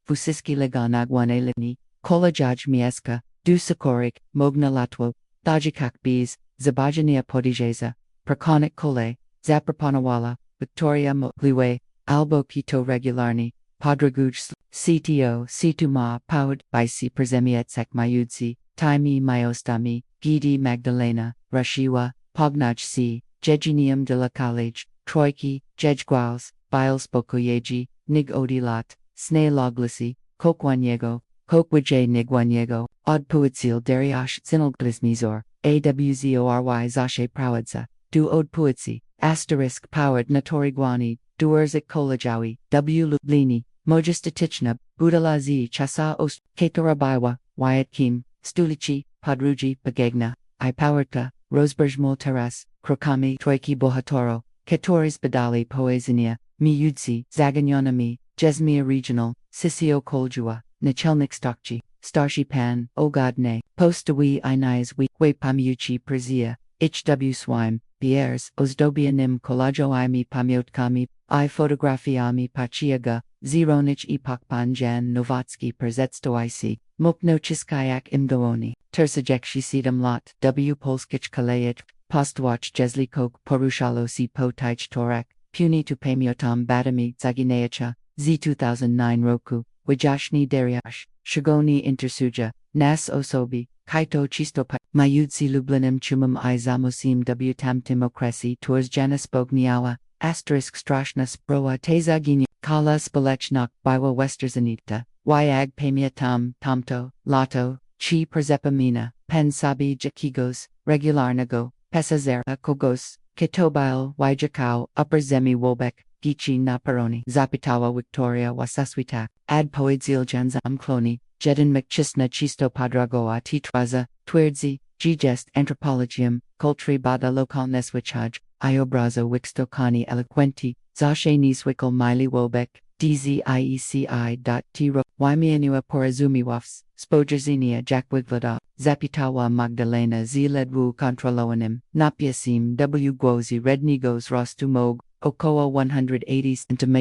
Fusiski Leganagwanelini, Kolajaj Mieska, Dusakorik, Mogna Latwo, Tajikak Bees, Zabajania Podijeza, Prakonik Kole, Zaprapanawala, Victoria Mogliwe, Albo Kito Regularni, Padraguj CTO, Situma, Paud, Bisi Przemietsek Mayudzi, Taimi Myostami, Gidi Magdalena, Rashiwa, Pognaj C, Jejinium de la College, Troiki, Jejgwals, Biles Bokoyeji, Nig Odilat, Sne Loglisi, Kokwanyego, Kokwaj Nigwanyego, Od Puitsil Dariash Zinalglismizor, AWZORY Zashe Prawadza, Du Od Puitsi, Asterisk Powered Natorigwani, Duerzik Kolajawi, W. Lublini, Mojistatichna, Budalazi Chasa Ost, Katorabaywa, Wyatt Kim, Stulichi, Padruji, Bagegna, I Powerta, Rosberg Multeras, Krokami, Troiki Bohatoro, Katoris Badali Poezinia, Miyudsi, Zaganyonami, Jesmia Regional, Sisio Koljua, Nachelnik Stokchi, Starshi Pan, Ogadne, Postawi Inais We Pamiuchi Przia, HW Swime, Bieres, Ozdobianim Kolajo Imi Pamiotkami, I Fotografiami Pachiaga, Zironich Epokpan Jan Novatsky Przetoici, Moknochiskayak Imdooni, Tersajekshi Sidam Lot, W. Polskich Kalejit, Postwatch Jeslikok Porushalo Si Potich Torak, Puni tu Pamiotam Batami Zagineacha, Z 2009 Roku, Wajashni Dariash, Shigoni Intersuja, Nas Osobi, Kaito Chistopa, Mayudzi Lublinim Chumum I Zamosim W Tam Timokrasi Tours Janis Bogniawa, Asterisk Strashna Sproa Tezagini, Kala Spolechnak Biwa Westerzanita, Yag Pamia Tam, Tomto, Lato, Chi Przepamina, pen sabi jakigos, regularnego, pesazera kogos, kitobil wijakao, upper zemi wobek, gichi na paroni, zapitawa Victoria wasaswitak, ad poedziljanza umkloni, jeden mchisna chisto padragoa titwaza, twirdzi, gest anthropologium, cultri bada lokal neswichaj, iobrazo wixtokani eloquenti, zashe niswikal mili wobek, dzieci.tro, wymienua porazumiwafs, spojerzinia jakwigvada, zapitawa Magdalena z ledwu kontrolowanim, napiasim w gwozi rednigos rostumog, około 180 cm,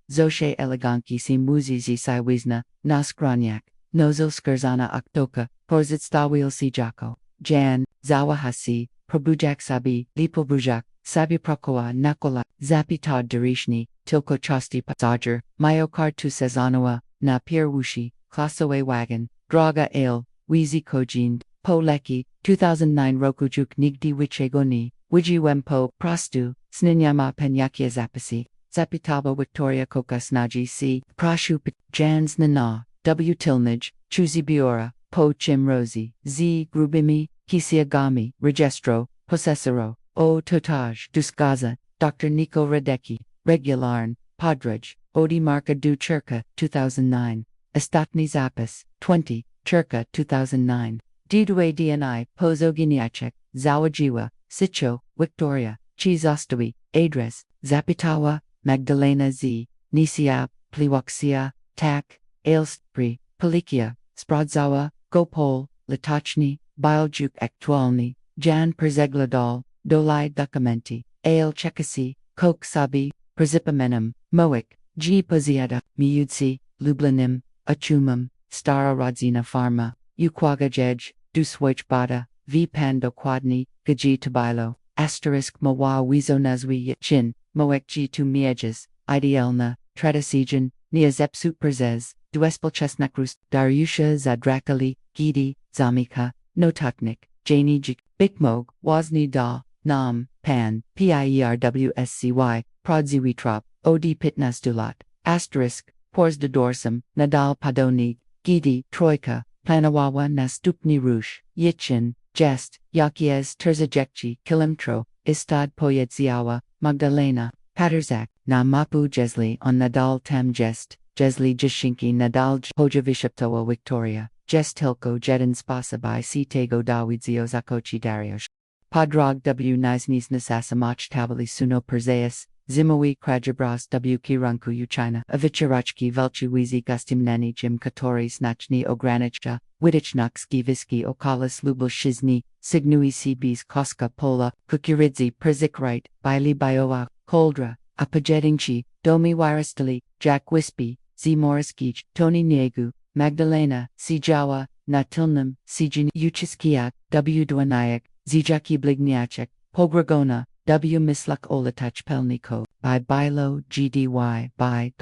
zoshe eleganki si muzizi siwizna, naskraniak, nozo skurzana aktoka, porzitstawil si jako, jan, zawahasi, probujak sabi, lipobujak, sabi prokoa nakola, zapitad darishni, tilko chasti pasager, myokard tu sezanoa, na pierwushi, klasoe wagon, draga ale, wizi kojin, po leki, 2009 rokujuk nigdy wichegoni, wijiwempo, prastu, sninyama penyakia zapasi, zapitaba Victoria kokasnaji si, prashupit, jans nana, w tilnage, chuzi biora, po chim rosi, z grubimi, kisiagami, registro, possessoro, o totaj, duskaza, Dr. Nico Radecki, regularn, podruj, odi marka du Churka, 2009, estatni zapis, 20, Churka, 2009, Didue dni, pozoginiachek, zawajiwa, Sicho, Victoria, Chizostowi, Adres, Zapitawa, Magdalena z, Nisia, Pliwaxia, Tak, Ailspri, Palikia, Spradzawa, Gopol, Latachni, Biljuk aktualni, Jan Perzegladal, Dolai dokumenti, Ale Chekasi, Kok Sabi, Przipamenum, Moik, G Poziada, Miudsi, Lublinim, Achumum, Stara Rodzina Farma, Uquagajej, Duswoj Bada, V Pando Quadni, Gaji Tabilo, Asterisk Mawa Wizo Nazwi Yachin, Moek G tu Mieges, Idealna, Tredasijan, Niazepsut Perzez, Duespel Chesnakrust, Dariusha Zadrakali, Gidi, Zamika, Notaknik, Janijik, Bikmog, Wazni Da, Nam, Pan, Pierwscy, Prodziwitrop, Od Pitnastulat, Asterisk, Pors de Dorsum, Nadal Padonig, Gidi, Troika, Planawawa Nastupni Rush, Yichin, Jest, Yakiez Terzajekci, Kilimtro, Istad Poyedziawa, Magdalena, Paterzak, Na Mapu Jesli on Nadal Tam Jest, Jesli Jishinki Nadal Pojavishaptowa Victoria, Jest Hilko Jedan Spasabai Sitego Dawidzio Zakochi Dariush. Podrog w Niznis Nasasamach Tabali Suno Perzeus, Zimowi Krajabras w Kiranku Uchina, Avichirachki Velchi Wizi Gustimnani Jim Katori Snachni Ogranicha, Widichnakski Viski Okalis Lubl Shizni, Signui Cbs Koska Pola, Kukuridzi Perzikrite, Baili Biowa, Koldra, Apajedingchi, Domi Wirastali, Jack Wispy, Z Moriskich, Tony Niegu, Magdalena, C Jawa, Natilnum, Sijin Uchiskiak, W Duanayak, Zijaki Bligniachek, Pogragona, W Mislak Olatach Pelniko, by Bilo GDY by ...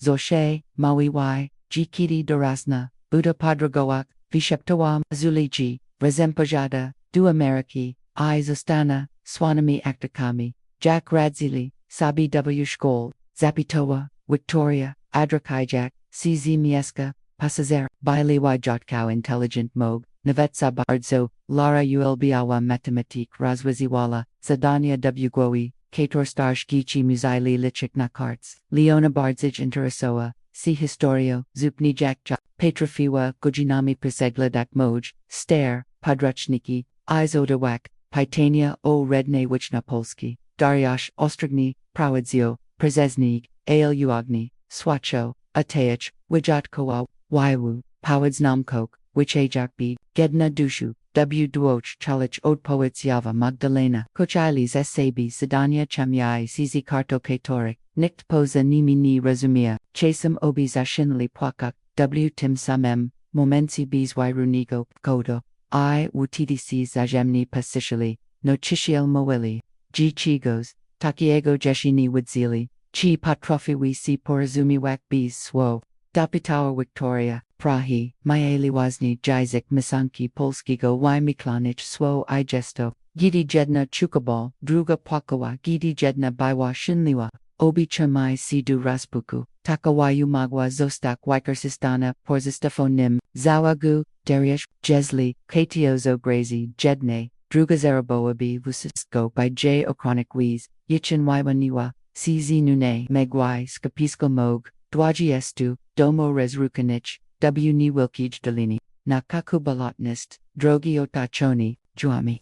Zoshe, Maui Y, Gkidi Dorasna, Buddha Padragoak, Visheptawam, Zuliji, Razempajada, Du Ameriki, I Zostana, Swanami Aktakami, Jack Radzili, Sabi W Shkol, Zapitowa, Victoria, Adrakijak, CZ Mieska, Pasazer, Baili Y Jotkau Intelligent Mog, Navetsa Bardzo, Lara Ulbiawa Matematik Razwiziwala, Zadania W Gwowi, Kator Starshkichi Muzaili Lichik Nakarts, Leona Bardzij Interasoa, C Historio, Zupni Jakja, Petrofiwa, Gojinami Persegladak Moj, Stare, Padrachniki, Izodawak, Pitania O Redne Wichna Polski, Dariash Ostrogni, Prawadzio, Przeznig, Aluagni, Swacho, Ateich, Wijatkowa, Waiwu, Powadsnamkok, Wichajakbi, Gedna Dushu, W Duoch Chalich Od Poetsjava Magdalena, Kochailis Sabi Sidania Chamyai Sizi Karto Katorik, Nikt Poza Nimi Ni Razumia, Chasem Obi Zashinli Pwakak, W Tim Samem, Momensi Bizwairunigo, Kodo, I Wutidisi Zajemni Pasishali, No Chishiel Moeli, G Chigos, Takiego Jeshini Widzili, Chi Patrofiwi Si Porazumi Wak Biz Swo, Dapitawa Victoria, Prahi, Maeli Wazni Jizek Misanki Polskigo Wymiklanich Swo I Gesto, Gidi Jedna Chukabal, Druga Pwakawa Gidi Jedna Biwa Shinliwa, Obi Chamai Sidu Raspuku, Takawayu magwa zostak wykorzystana porzystophonim, załagu, deriusz, jesli, katiozo grazi, jedne, druga zeraboabi wusisko by J. Ochronik Wies, yichin wywaniwa, cz nune megwai skapisko mog, dwadziestu, domo rezrukanich, w ni wilkij delini, na kakubalotnist, drogi otachoni, juami,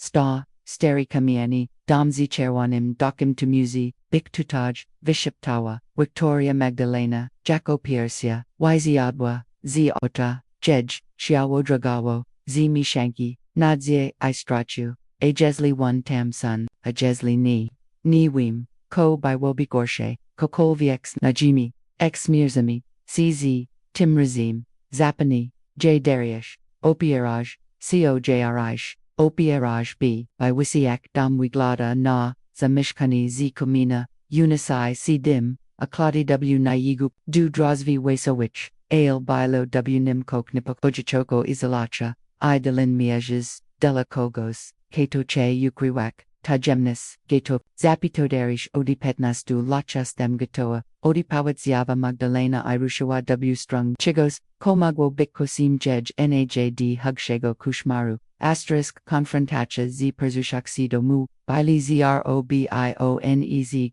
steri kamiani, damzi cherwanim dokim tumuzi, bik tutaj, vishiptawa, Victoria Magdalena, Jako Piersia, Yziadwa, Z Ota, Jej, Xiawo Dragawo, Z Mishanki, Nadzie Istrachu, A Jesli 1 Tam Sun, A Jesli Ni Wim, Ko by Wobi Gorshe, Kokolvi X Najimi, X Mirzami, CZ, Tim Razim, Zapani, J Dariush, Opieraj, Cojrij, Opieraj B, by Wisiak Dam Wiglada Na, Zamishkani Z Kumina, Unisai C Dim, Akladi W Nayigu, Du Drozvi Wasowich, Ale Bilo W Nimkok Nipokojichoko Izalacha, I Delin Mieges, Dela Kogos, Kato Che Ukriwak, Tajemnis, Gato, Zapitoderish Odipetnastu Lachas Them Gatoa, Odipawat Zjava Magdalena Irushawa W Strung Chigos, Komagwo Bikkosim Jej Najd Hugshego Kushmaru, Asterisk Confrontacha Z Perzushak Mu, Bili Zrobionez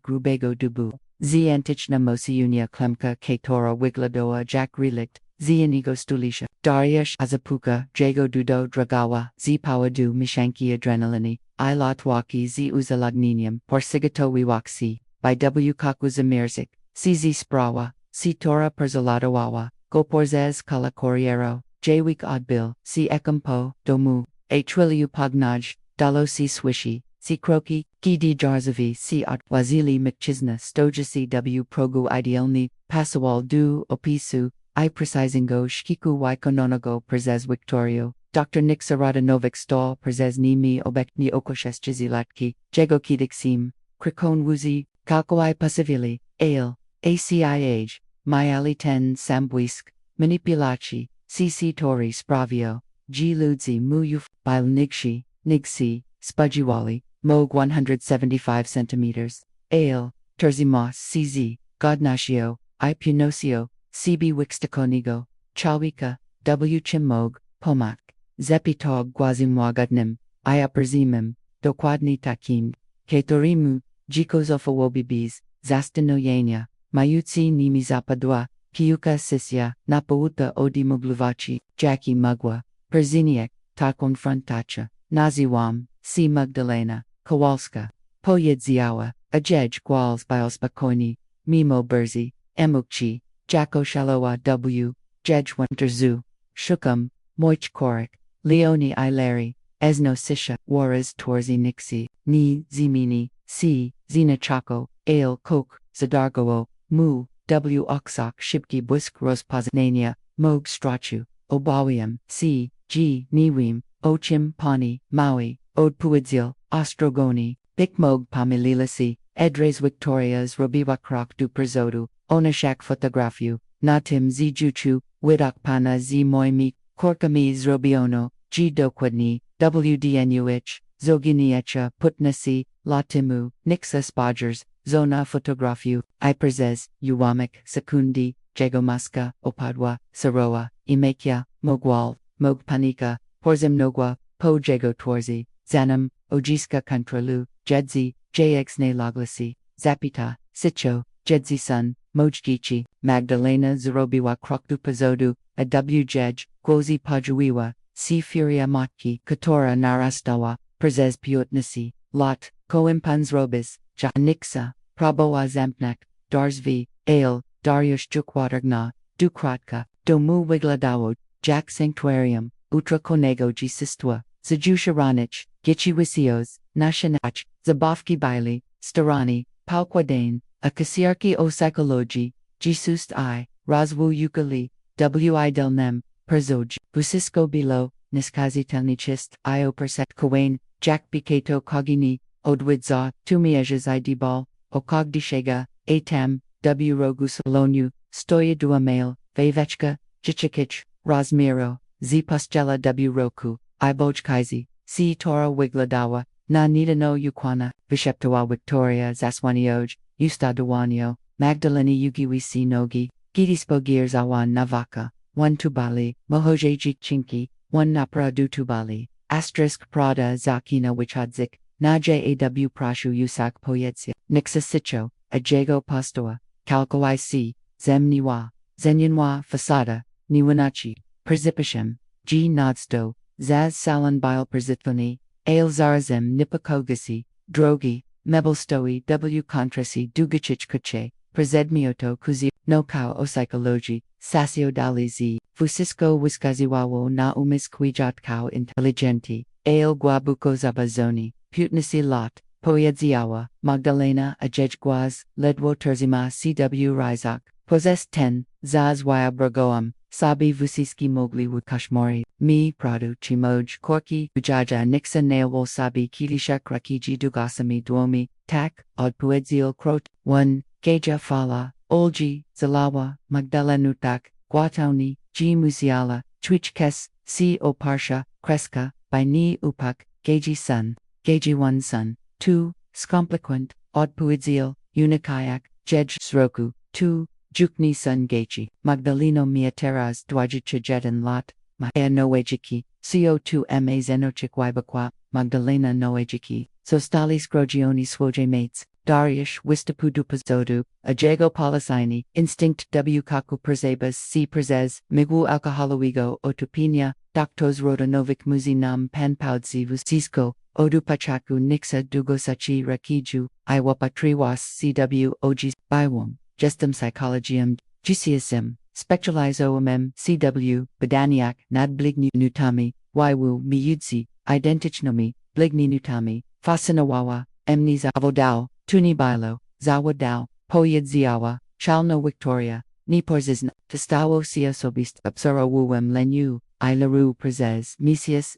Grubego Dubu, Z Antichna Mosiunia Klemka Katora Wigladoa Jack Relict, Z Inigo Stulisha, Dariush Azapuka, Jago Dudo Dragawa, Z Pawadu Mishanki Adrenalini, I Lotwaki Z Uzalagninium, Porsigato Wiwaksi, by W Kakuzamirzik, CZ Sprawa, C Tora Perzoladawawa, Goporzez Kala Corriero, Jwik Odbil, C Ekampo, Domu, A Twiliu Pognaj, Dalo C Swishy, C Kroki, Gidi Jarzavi C Ot Wazili Mkchizna Stojasi W Progu Idealni, Pasawal Du Opisu, I Precisingo Shkiku Wykononogo Przez Victorio, Dr. Nixa Radanovic Stall Przez Nimi Obekni Okosheskizilatki, Jego Kidiksim, Krikon Wuzi, Kalkowai Pasivili, Ale, ACIH, Myali 10 Sambuisk, Manipulaci, CC Tori Spravio, G Ludzi Muyuf, Bil Nigsi, Spudgiwali, Moog 175 centimeters, Ale, Terzimos CZ, Godnatio, I Punosio, CB Wixtakonigo, Chalwika, W Chimmog, Pomak, Zepitog Guazimwagadnim, I Upperzimim, Dokładni Takim, Ketorimu, Jikozofowobibiz, Zastanoyenia, Mayutsi Nimi Zapadua, Piuka Sisya, Napauta Odimogluvaci, Jackie Mugwa, Perziniak, Takon Frontacha, Naziwam, C. Magdalena, Kowalska, Poyedziawa, Ajej Gwals Bielspakoni, Mimo Berzi, Emukchi, Jako Shalowa W, Jej Winterzu, Shukam, Moich Korik, Leoni Ileri, Esno Sisha, Waras Torzi Nixi, Ni Zimini, C. Zina Chako, Ale Kok, Zadargoo, Mu, W. Oxok Shibki Busk Rospoznania, Mog Strachu, Obawiam, C. G. Niwim, Ochim Pani, Maui, Od Puidzil, Ostrogoni, Bikmog Pamililasi, Edres Victorias Robiwakrok du Perzodu, Onashak Fotografiu, Natim Z Juchu, Widok Pana Z Moimi, Korkami Zrobiono, G Dokwadni, WDNUH, Zoginiecha Putnasi, Latimu, Nixa Spodgers, Zona Fotografiu, Iperzez, Uwamik, Sekundi, Jagomaska, Opadwa, Saroa, Imekia, Mogwal, Mogpanika, Porzimnogwa, Po Jago Twarzi, Zanam, Ojiska Kontralu, Jedzi, JXNe Laglasi, Zapita, Sicho, Jedzi Sun, Mojgichi, Magdalena Zorobiwa Krokdu Pazodu, A W Jej, Gwozi Pajuiwa, C Furia Matki, Katora Narastawa, Przez Piotnasi, Lot, Koimpans Robis, Janiksa, Prabowa Zampnak, Darzvi, Ale, Dariush Jukwatergna, Dukratka, Domu Wigladawo, Jack Sanctuarium, Utra Konego Gisistwa, Zajusharanich, Gichiwisios, Nashanach, Zabavki Baili, Starani, Palquadane, Akasiarki o Psychology, Gisust I, Razwu Ukali, Wi Delnem, Perzoj, Busisko Bilo, Niskazi Telnichist, Io Perset Kawain, Jack Bikato Kogini, Odwidza, Tumiejas Idibal, Okogdishega, Atam, W Rogusolonu, Stoya Duamail, Vavechka, Jichikich, Razmiro, Z Pustela W Roku, Ibojkaizi, C Tora Wigladawa, Na Nidano Yukwana, Visheptawa Victoria Zaswanioj, Ustadawanio, Magdaleni Yugiwi C Nogi, Gidispo gears awan navaka, 1 tubali, mohoje chinki, 1 napra du tubali, asterisk prada zakina wichadzik, naje aw prashu usak poyetsia, nixa sicho, ajego pastoa, kalkawai si, zemniwa, zenyanwa fasada, niwanachi, persipashem, g nodsto, zaz salon bile perzitvoni, ale zarazem nipakogasi, drogi, mebelstoi w kontrasi dugachich kuche, prezedmioto kuzi, no kao o psychology, sasio dalizi, fusisco wiskaziwawo na umiskwijat kao intelligenti, ale guabuko zabazoni, putnisi lot, poedziawa, Magdalena ajejgwaz, ledwo terzima cw rizak, poses 10, zaz wyabragoam, sabi vusiski mogli wukashmori, mi pradu chimoj korki ujaja nixa nailwol sabi kilishak rakiji dugasami duomi, tak, od poedziel krot, 1, geja fala, olji, zalawa, magdalenutak, guatauni, g musiala, chwichkes, c o parsha, kreska, by ni upak, geji sun, geji 1 sun, 2, skompliquent, od poedziel, unikayak, jej sroku, 2, Jukni sun gechi, Magdaleno miateras dwajichajetan lot, Maya noejiki, CO2 ma zenochik wibakwa, Magdalena noejiki, Sostali scrogioni swoje mates, Dariush wistapudupazodu, Ajego polisini, Instinct w kaku persebas c persez, Migu alcoholoigo otupina, Doctos rodanovic muzinam panpaudzi Cisco, Odu pachaku nixa dugosachi rakiju, Iwapatriwas cw ogis, Biwum. Gestum psychologium, gcsim, spectralizoomem, cw, badaniak, nad bligni nutami, ywu miyudsi, identichnomi, bligni nutami, fasinawawa, emniza avodao, tuni bilo, zawadao, poyedziawa, chalno victoria, ni porzizna, testawo siosobist, absuro wuwem lenu, ilaru prezes, misius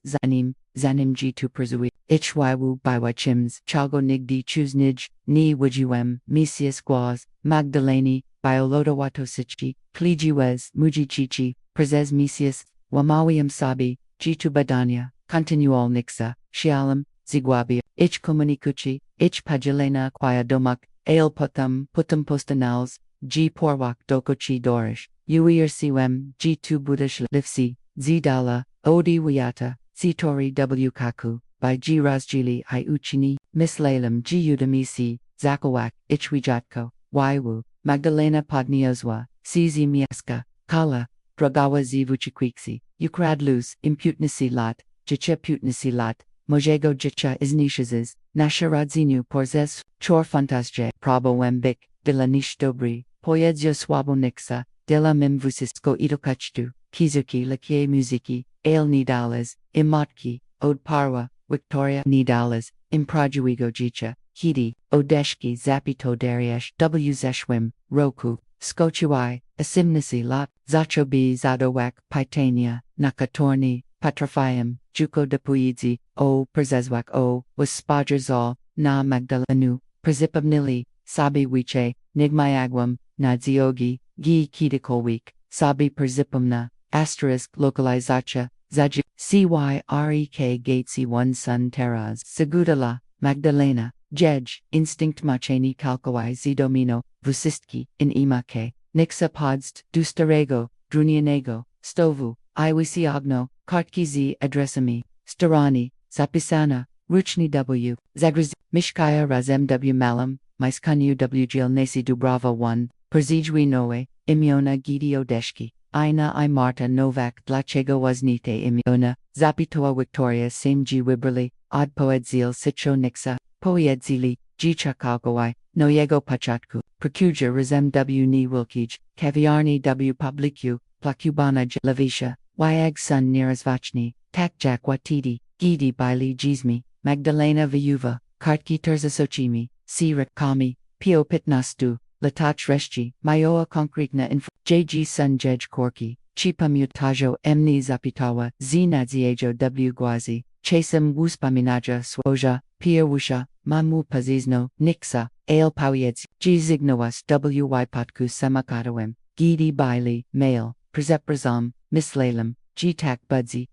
zanim g2 perzui, ichwywu bywa chims, chalgo nigdi chuznij, ni wujuem, misius guaz, Magdaleni, biolodowatosichi, klijiwes, mujichichi, prezes misius, wamawiam sabi, g2 badania, continual nixa, shialam, zigwabia, ich komunikuchi, ich pagilena quia domak, ale putum postanals, g porwak dokochi dorish, uir siwem, g2 budish lifsi, zidala, odi wiata, sitori w kaku, by g razjili I uchini, mislalam g udamisi, zakawak, ichwijatko, ywu, Magdalena podniozwa, cz miaska, kala, dragawa zivuchikwiksi, ukradlus, imputnisi lot, jicha putnisi lot, mojego jicha iznishazes, nasharadzinu porzes, chor fantasje, prabo wembik, de la nish dobri, poyedzio swabo nixa, de la mimvusisko idokachtu, kizuki lakie muziki, ale nidales, imotki, od parwa, Victoria nidales, imprajuigo jicha, hidi, odeshki zapito dariesh, w zeshwim, roku, skochiwai, asimnisi lot, zachobi zadowak, pitania, nakatorni, patrafayam, juko depuidzi, o perzezwak o, was spajrzal, na magdalenu, perzipamnili, sabi wiche, nigmayagwam, nadziogi, gi kidikolweek, sabi perzipamna, asterisk localizacha, zaji, cyrek gatesi 1 sun teras, segudala, Magdalena, jej, instinct macheni kalkawai zidomino, vusistki, in imake, nixa podst, dustarego, drunianego, stovu, iwisiogno, kartki z adresami, starani, zapisana, ruchni w, zagriz, mishkaya razem w malam, miskanyu wgil nasi dubrava 1, perzijwi noe, imiona gidio deshki. Ina I Marta Novak dlaczego waznite imiona, zapitoa Victoria samji wibrali, od poedzil sitcho nixa, poedzili, g chakagawai, noyego pachatku, percuja razem w ni wilkij, kaviarni w publicu, plakubana lavisha, yag sun nirazvachni, takjak watidi, gidi bili jizmi, Magdalena viuva, kartki terzasochimi, si kami, pio pitnastu, Latach reshchi, Mayoa konkretna info, JG sun jej korki, chipa mutajo emni zapitawa, znadziejo w gwazi, chasem wuspaminaja swoja, pierwusha, mamu pazizno, nixa, ale powiedz, g zignowas wy patku semakadawem, gidi bili, male, prezeprazam, mislalem, g tak budzi,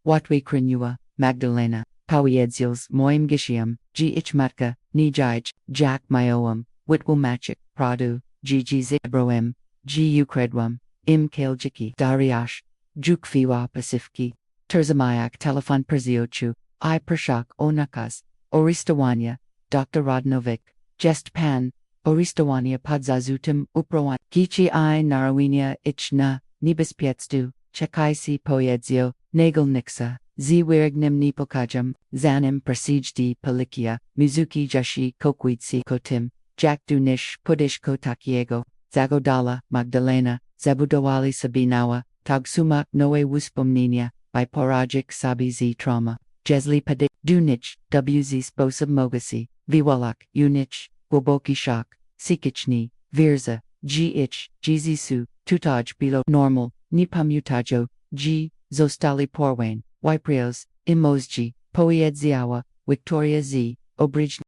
watwi krinua, Magdalena, powiedzils moim gishiam, g ichmatka, nijij, jack myoam. Witwomachik, Pradu, Gigi Zibroem, G ukredwam, im kaljiki dariash, jukfiwa pasifki, terzamayak telefon perziochu, I pershak onakas, oristawania, Dr. Rodnovic, jest pan, oristawania podzazutim uprawan, gichi I narawinia ichna, niebezpiectwu, czekajsi poedzio, nagelniksa, zwirignim nipokajam, zanim persijdi palikia, mizuki jashi kokwitsi kotim, jakdu nish pudish kotakiego, zagodala, Magdalena, zabudowali sabinawa, tagsumak noe wuspomnienia, by poragic sabi z trauma, jesli padik, dunich, wz sposób mogasi, viwalak, unich, głoboki szok, sikichni, virza, gh, gzisu, tutaj bilo normal, ni pamiutajo, g, zostali porwain, wyprios, imozji, poiedziała, Victoria z, obrij,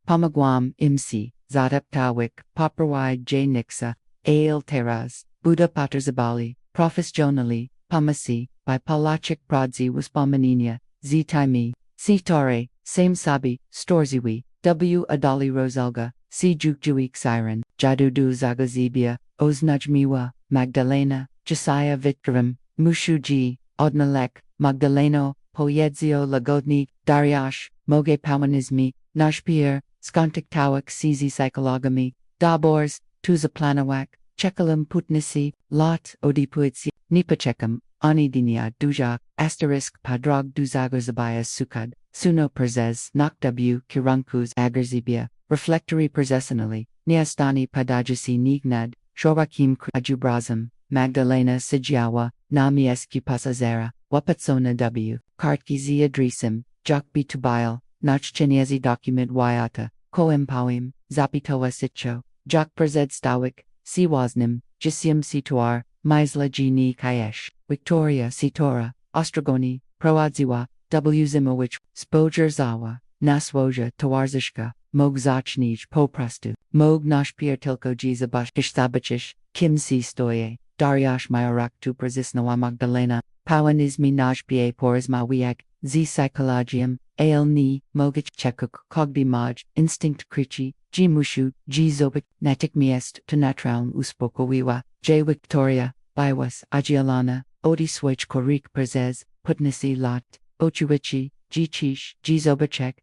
pomagłam imsi, zadaptawik, poprawić j nixa, ale teraz, Buddha paterzabali, profesjonali, pomasi, by palachik pradzi wuspomenienia, z time, si tare, same sabi, storziwi, w adali rozelga, si jukjuik siren, jadudu zagazibia, oznajmiwa, Magdalena, Josiah Vikram, Mushuji, Odnalek, Magdaleno, Poedzio Lagodni, Dariash, Moge Pawanizmi, Nashpier, Skontiktawak Sizi Psychologami, Dabors, Tuzaplanawak, Chekalam Putnisi, Lot Odipuitsi, Nipachekam, Anidinia Dujak, Asterisk Padrag Duzagarzabaya Sukad, Suno Perzez, Nakw Kirunkuz Agarzibia, Reflectory Perzesanali, Niastani Padajasi Nignad, Shorakim Ajubrazam, Magdalena Sijiawa, Namieski Pasazera, Wapatsona W, Kartkizi Adrisim, Jakbi Tubail, Nachchenezi Document Wyata, Koempawim, Zapitowa Sitcho, Jak Perzed Stawik, Siwaznim, Jisium Situar, Misla Gini Kayesh, Victoria Sitora, Ostrogoni, Proadziwa, W Zimowich, Spojerzawa, Naswoja Tawarzishka, Mog Zachnij Poprastu, Mog Nashpir Tilko Jizabash Ishtabachish, Kim Si Stoye, Daryash Mayorak tu Prezisnawa Magdalena, Pawanizmi Nashpie Porizma Wiak, Z Psychologium, Al Ni, Mogich Chekuk Kogdi Maj, Instinct Krichi, G Mushu, G Zobik, Natik Miest to Natraun Uspokowiwa, J Victoria, Biwas, Agialana, Odi Switch Korik Perzez, Putnisi Lot, Ochuichi, G Chish, G Zobachek,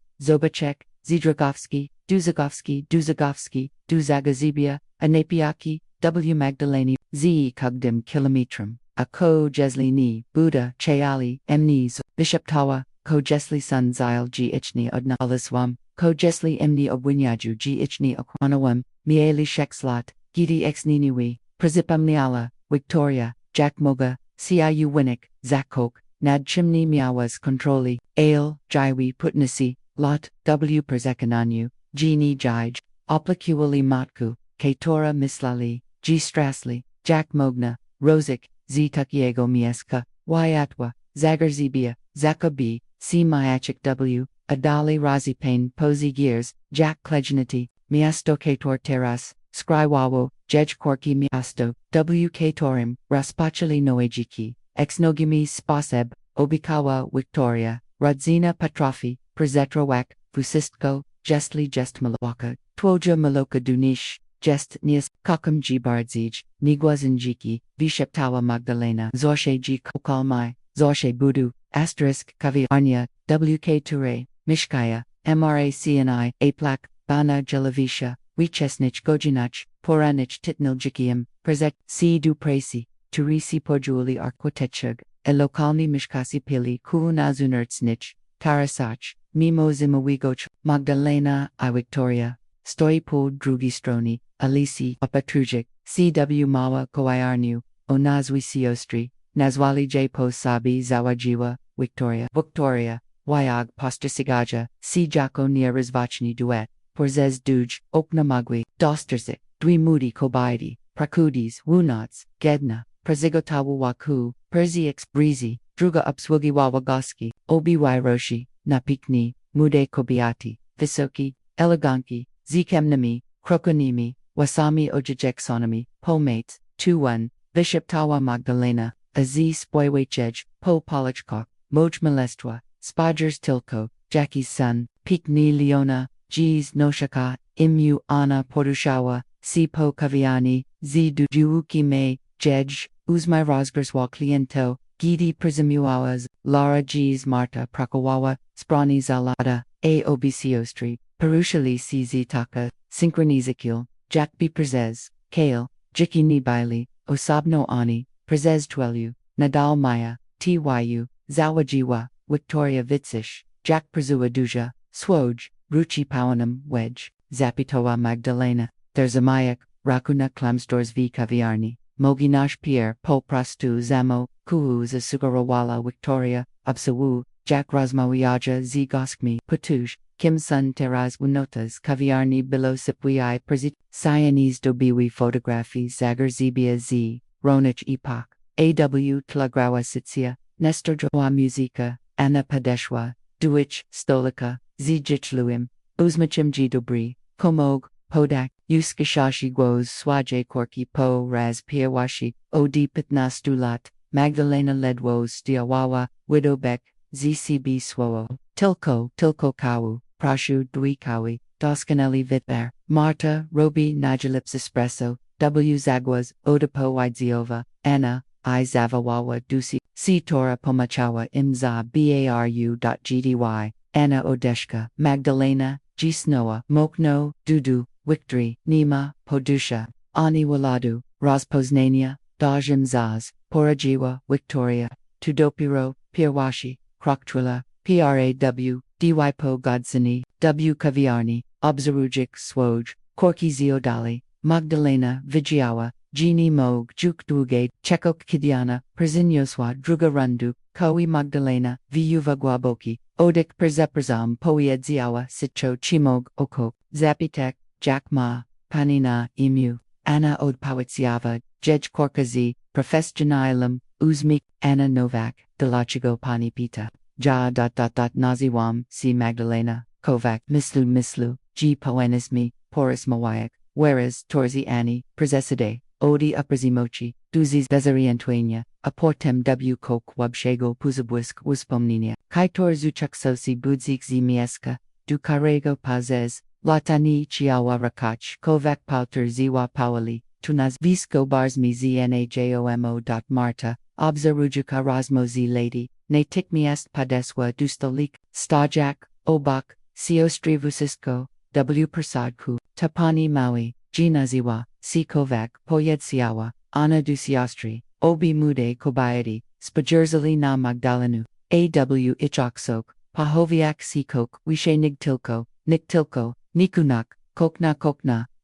Zidragovsky, Duzagovsky, Duzagazibia, Anapiaki, W Magdaleni, Z Kugdim Kilometrum, A Ko Jesli Ni, Buddha, Chayali, Emnis, Bishoptawa, Ko Jesli Sun Zile G Ichni Odna Aliswam, Ko Jesli Emni Obwinyaju G Ichni Okwanawam, Mieli Shekslot, Gidi Ex Niniwi, Prazipamniala, Victoria, Jack Moga, Ciu Winnick, Zakok, Nad Chimney Miawas Controli, Ale, Jaiwi Putnisi, Lot, W Perzekananu, Gini Jij, Oplakuali Matku, Katora Mislali, G Strassli, Jack Mogna, Rosic, Z Tukiego Mieska, Wyatwa, Zagarzibia, Zakabi, C Myachik W, Adali Razipane Posy Gears, Jack Klejnity, Miasto Kator Teras, Skrywawo, Jej Korki Miasto, W Katorim, Raspachali Noejiki, Exnogimi Spaseb, Obikawa Victoria, Rodzina Patrafi, Przetrawak, Fusistko, Jestli Jestmalawaka, Twoja Maloka Dunish, Jest Nias, Kakam Jibardzij, Nigwazinjiki, Visheptawa Magdalena, Zorshe G Kokalmai, Zorshe Budu, Asterisk Kavi Arnya, WK Ture, Mishkaya, MRACNI, Aplak, Bana Jelavisha, Wichesnich Gojinach, Poranich Titniljikium, Prezek, C Dupresi, Turisi Porjuli Arquitechug, Elokalni Mishkasi Pili Kuunazunertsnich, Tarasach, Mimo Zimawigoch, Magdalena I Victoria, Stoipo Drugistroni, Alisi Opatrujic, CW Mawa Koiarnu, Onazwi Siostri, Nazwali J Posabi Zawajiwa, Victoria, Wyag Postasigaja, C Jako Nierizvachni Duet, Porzez Duj, Opnamagwi, Dosterzik, Dwi Kobaidi, Prakudis, Wunots, Gedna, Prazigotawu Waku, Perziix Breezy, Druga Upswugi Wawagoski, Obi Roshi, Napikni, Mude Kobiati, Visoki, Eleganki, Zikemnami, Krokonimi, Wasami Ojajeksonomi, Pomates, 2-1, Bishop Tawa Magdalena, Aziz Boywechej, Po Polichkok, Moj Molestwa, Spajers Tilko, Jackie's son, Pikni Leona, G's Noshaka, Imu Ana Porushawa, Si Po Kaviani, Z du juuki me, jej, uzmai rozgrzwa kliento, gidi przymuałaz, Lara G's Marta Prakawawa, Sprani Zalada, A Obisiostri, Perushali CZ Taka, Synchronizicule, Jack B. Prezes, Kale, Jiki Nibili, Osobno Ani, Prezes Twelu, Nadal Maya, TYU, Zawajiwa, Victoria Vitsish, Jack Prezua Duja, Swoj, Ruchi Pawanam, Wedge, Zapitowa Magdalena, Therzamayak, Rakuna Klamstors V Kaviarni, Moginash Pierre, Pol Prastu Zamo, Kuhu Zasugarawala Victoria, Absawu, Jack Razmawiaja Z Goskmi, Patush, Kim Sun Teraz Winotas Kaviarni Bilo Sipwi Perzit, Siamese Dobiwi Photography Zagar Zebia Z, Ronich Epoch, AW Tlagrawa Sitsia, Nestor Joa Musica, Anna Padeshwa, Duich, Stolika, Z Jichluim, Uzmachim G Dobri, Komog, Podak, Yuskashashi Gwoz Swaje Korki Po Raz Piawashi, Od Pitnastulat, Magdalena Ledwos Diawawa, Widowbeck, ZCB Swoo, Tilko Kawu, Prashu Dwikawi, Doskanelli Vitber, Marta, Robi Najalips Espresso, W Zagwas, Odapo Widziova, Anna, I Zavawawa Dusi, C Tora Pomachawa Imza Baru.gdy, Anna Odeshka, Magdalena, G Snowa, Mokno, Dudu, Victory, Nima, Podusha, Ani Waladu, Rozpoznania, Dajim Zaz, Porajiwa, Victoria, Tudopiro, Pirwashi, Kroktrula, PRAW, Dypo Godsini, W Kaviarni, Obzarujic Swoj, Korki Ziodali, Magdalena, Vijayawa, Gini Mog, Juk Dugade, Chekok Kidiana, Perzinyoswa, Druga Rundu, Kawi Magdalena, Viuva Guaboki, Odik Perzeperzam, Poiedziawa, Sitcho Chimog, Okok, Zapitek, Jack Ma, Panina, Emu, Anna Odpawitsiava, Jej Korkazi, Professionalum, Uzmik, Anna Novak, Delachigo Panipita, Ja. Naziwam, C. Magdalena, Kovac, Mislu, G. Poenismi, Porus Mawayak, Whereas, Torzi Annie, Prezeside, Odi Uprazimochi, Duzis Bezarientuenia, Aportem W. Kok Wabshego Puzabwisk Wuspomninia, Kaitor Zuchaksosi Budzik Zimieska, Du Karego Pazes, Latani Chiawa Rakach, Kovac Pauter Ziwa Pawali, Tunaz Visco Barsmi Znajomo. Marta, Obzarujuka Rosmo Z Lady, Ne Tikmiest Padeswa Dustolik, Stajak, Obak, Siostri Vusisko, W. Prasadku, Tapani Maui, Ginaziwa, C. Kovac, Poyedsiawa, Anna Dusiastri, Obi Mude Kobayati, Spajerzali na Magdalenu, A.W. Ichoksok, Pahoviak Sikok, Wishe Nigtilko, Nikunak, Kokna,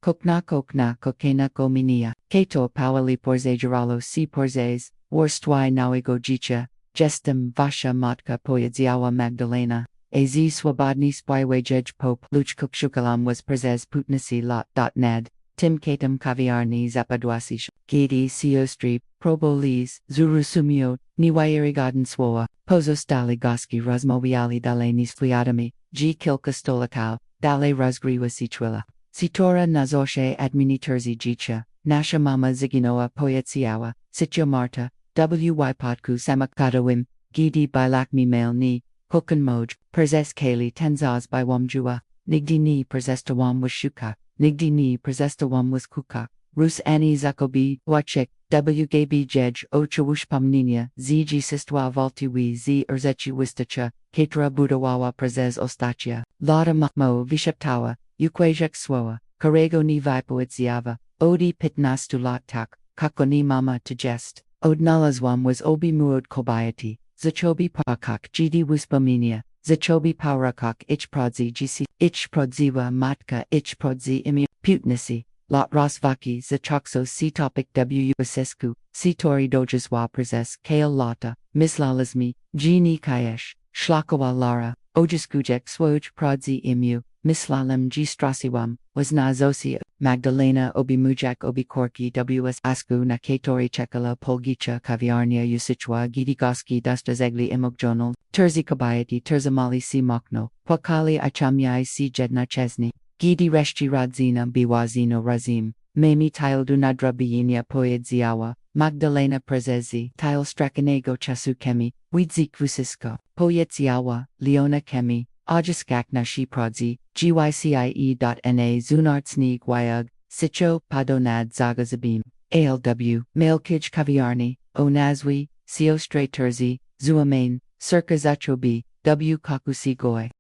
Kokena Kominia, Kato Pawali Porze Giralo C. Porzes, Worstwai Nawigo Jicha, Gestem Vasha Matka Poyedziawa Magdalena, Az Swabodny Spywe Jej Pope, Luchkuk Shukalam was Perzes Putnasi Lot.nad, Tim Katam Kaviarni Zapadwasish, Gedi Siostri, Probolis, Zurusumio, Niwairigadan Swoa, Pozostali Goski Rozmoviali Dalenis Fliadami, G. Kilka Stolakau, Dale Rozgriwa Sichwilla. Sitora Nazoshe Adminiturzi Jicha, Nasha Mama Ziginoa Poyetsiawa, Sityo Marta, W. Potku Samakadawim, Gidi Bilakmi Mail Ni, Hukan Moj, Perzes Kali Tenzaz by Wamjua, Nigdi Ni Perzestawam was Shuka, Nigdi Ni Perzestawam was Kuka, Rus Ani Zakobi, Wachek, W. Gabi Jej, Ochawushpamninia, Z. Sistwa Valtiwi Z. Urzechi Wistacha, Ketra Budawawa Perzes Ostachia, Lada Makmo Vishaptawa, Ukwajek Swoa, Karego Ni Vipoitsiava, Odi Pitnastulat Tak, Kakoni Mama to Jest, Odnalazwam was Obi Muod Kobayati, Zachobi Pakak Gidi Wuspaminia, Zachobi Paurakak Ich Prodzi GC, Ich Prodziwa Matka Ich Prodzi Imi, Putnisi, Lot Rosvaki Zachokso C Topic W. Basescu, C Tori Dojaswa Prezes Kale Lata, Mislalazmi, Gini Kayesh, Shlakawa Lara, Ojaskujek Swoj Prodzi Imu, Mislalem G Strasiwam, was na Zosia, Magdalena Obimujak Obikorki WS Asku na Katori Chekala Polgicha Kaviarnia Usichwa Gidigoski Dustazegli Imogjonal, Terzi Kabayati Terzamali C Mokno, Pokali Ichamyai C Jedna Chesni, Gidi Reshchi Radzina Biwazino Razim, Memi Tildu Nadra Biyinia Poyedziawa, Magdalena Prezezi, Tile Strakanego Chasu Kemi, Widzik Vusisko, Poyedziawa, Leona Kemi, Ajaskak na Shi Prodzi, gycie.na Zunartsnig Wyug, Sicho padonad zagazabim. ALW. Mailkij kaviarni. O nazwi. Sio stray terzi. Zuamain. Circa zachobi. W kakusi goy.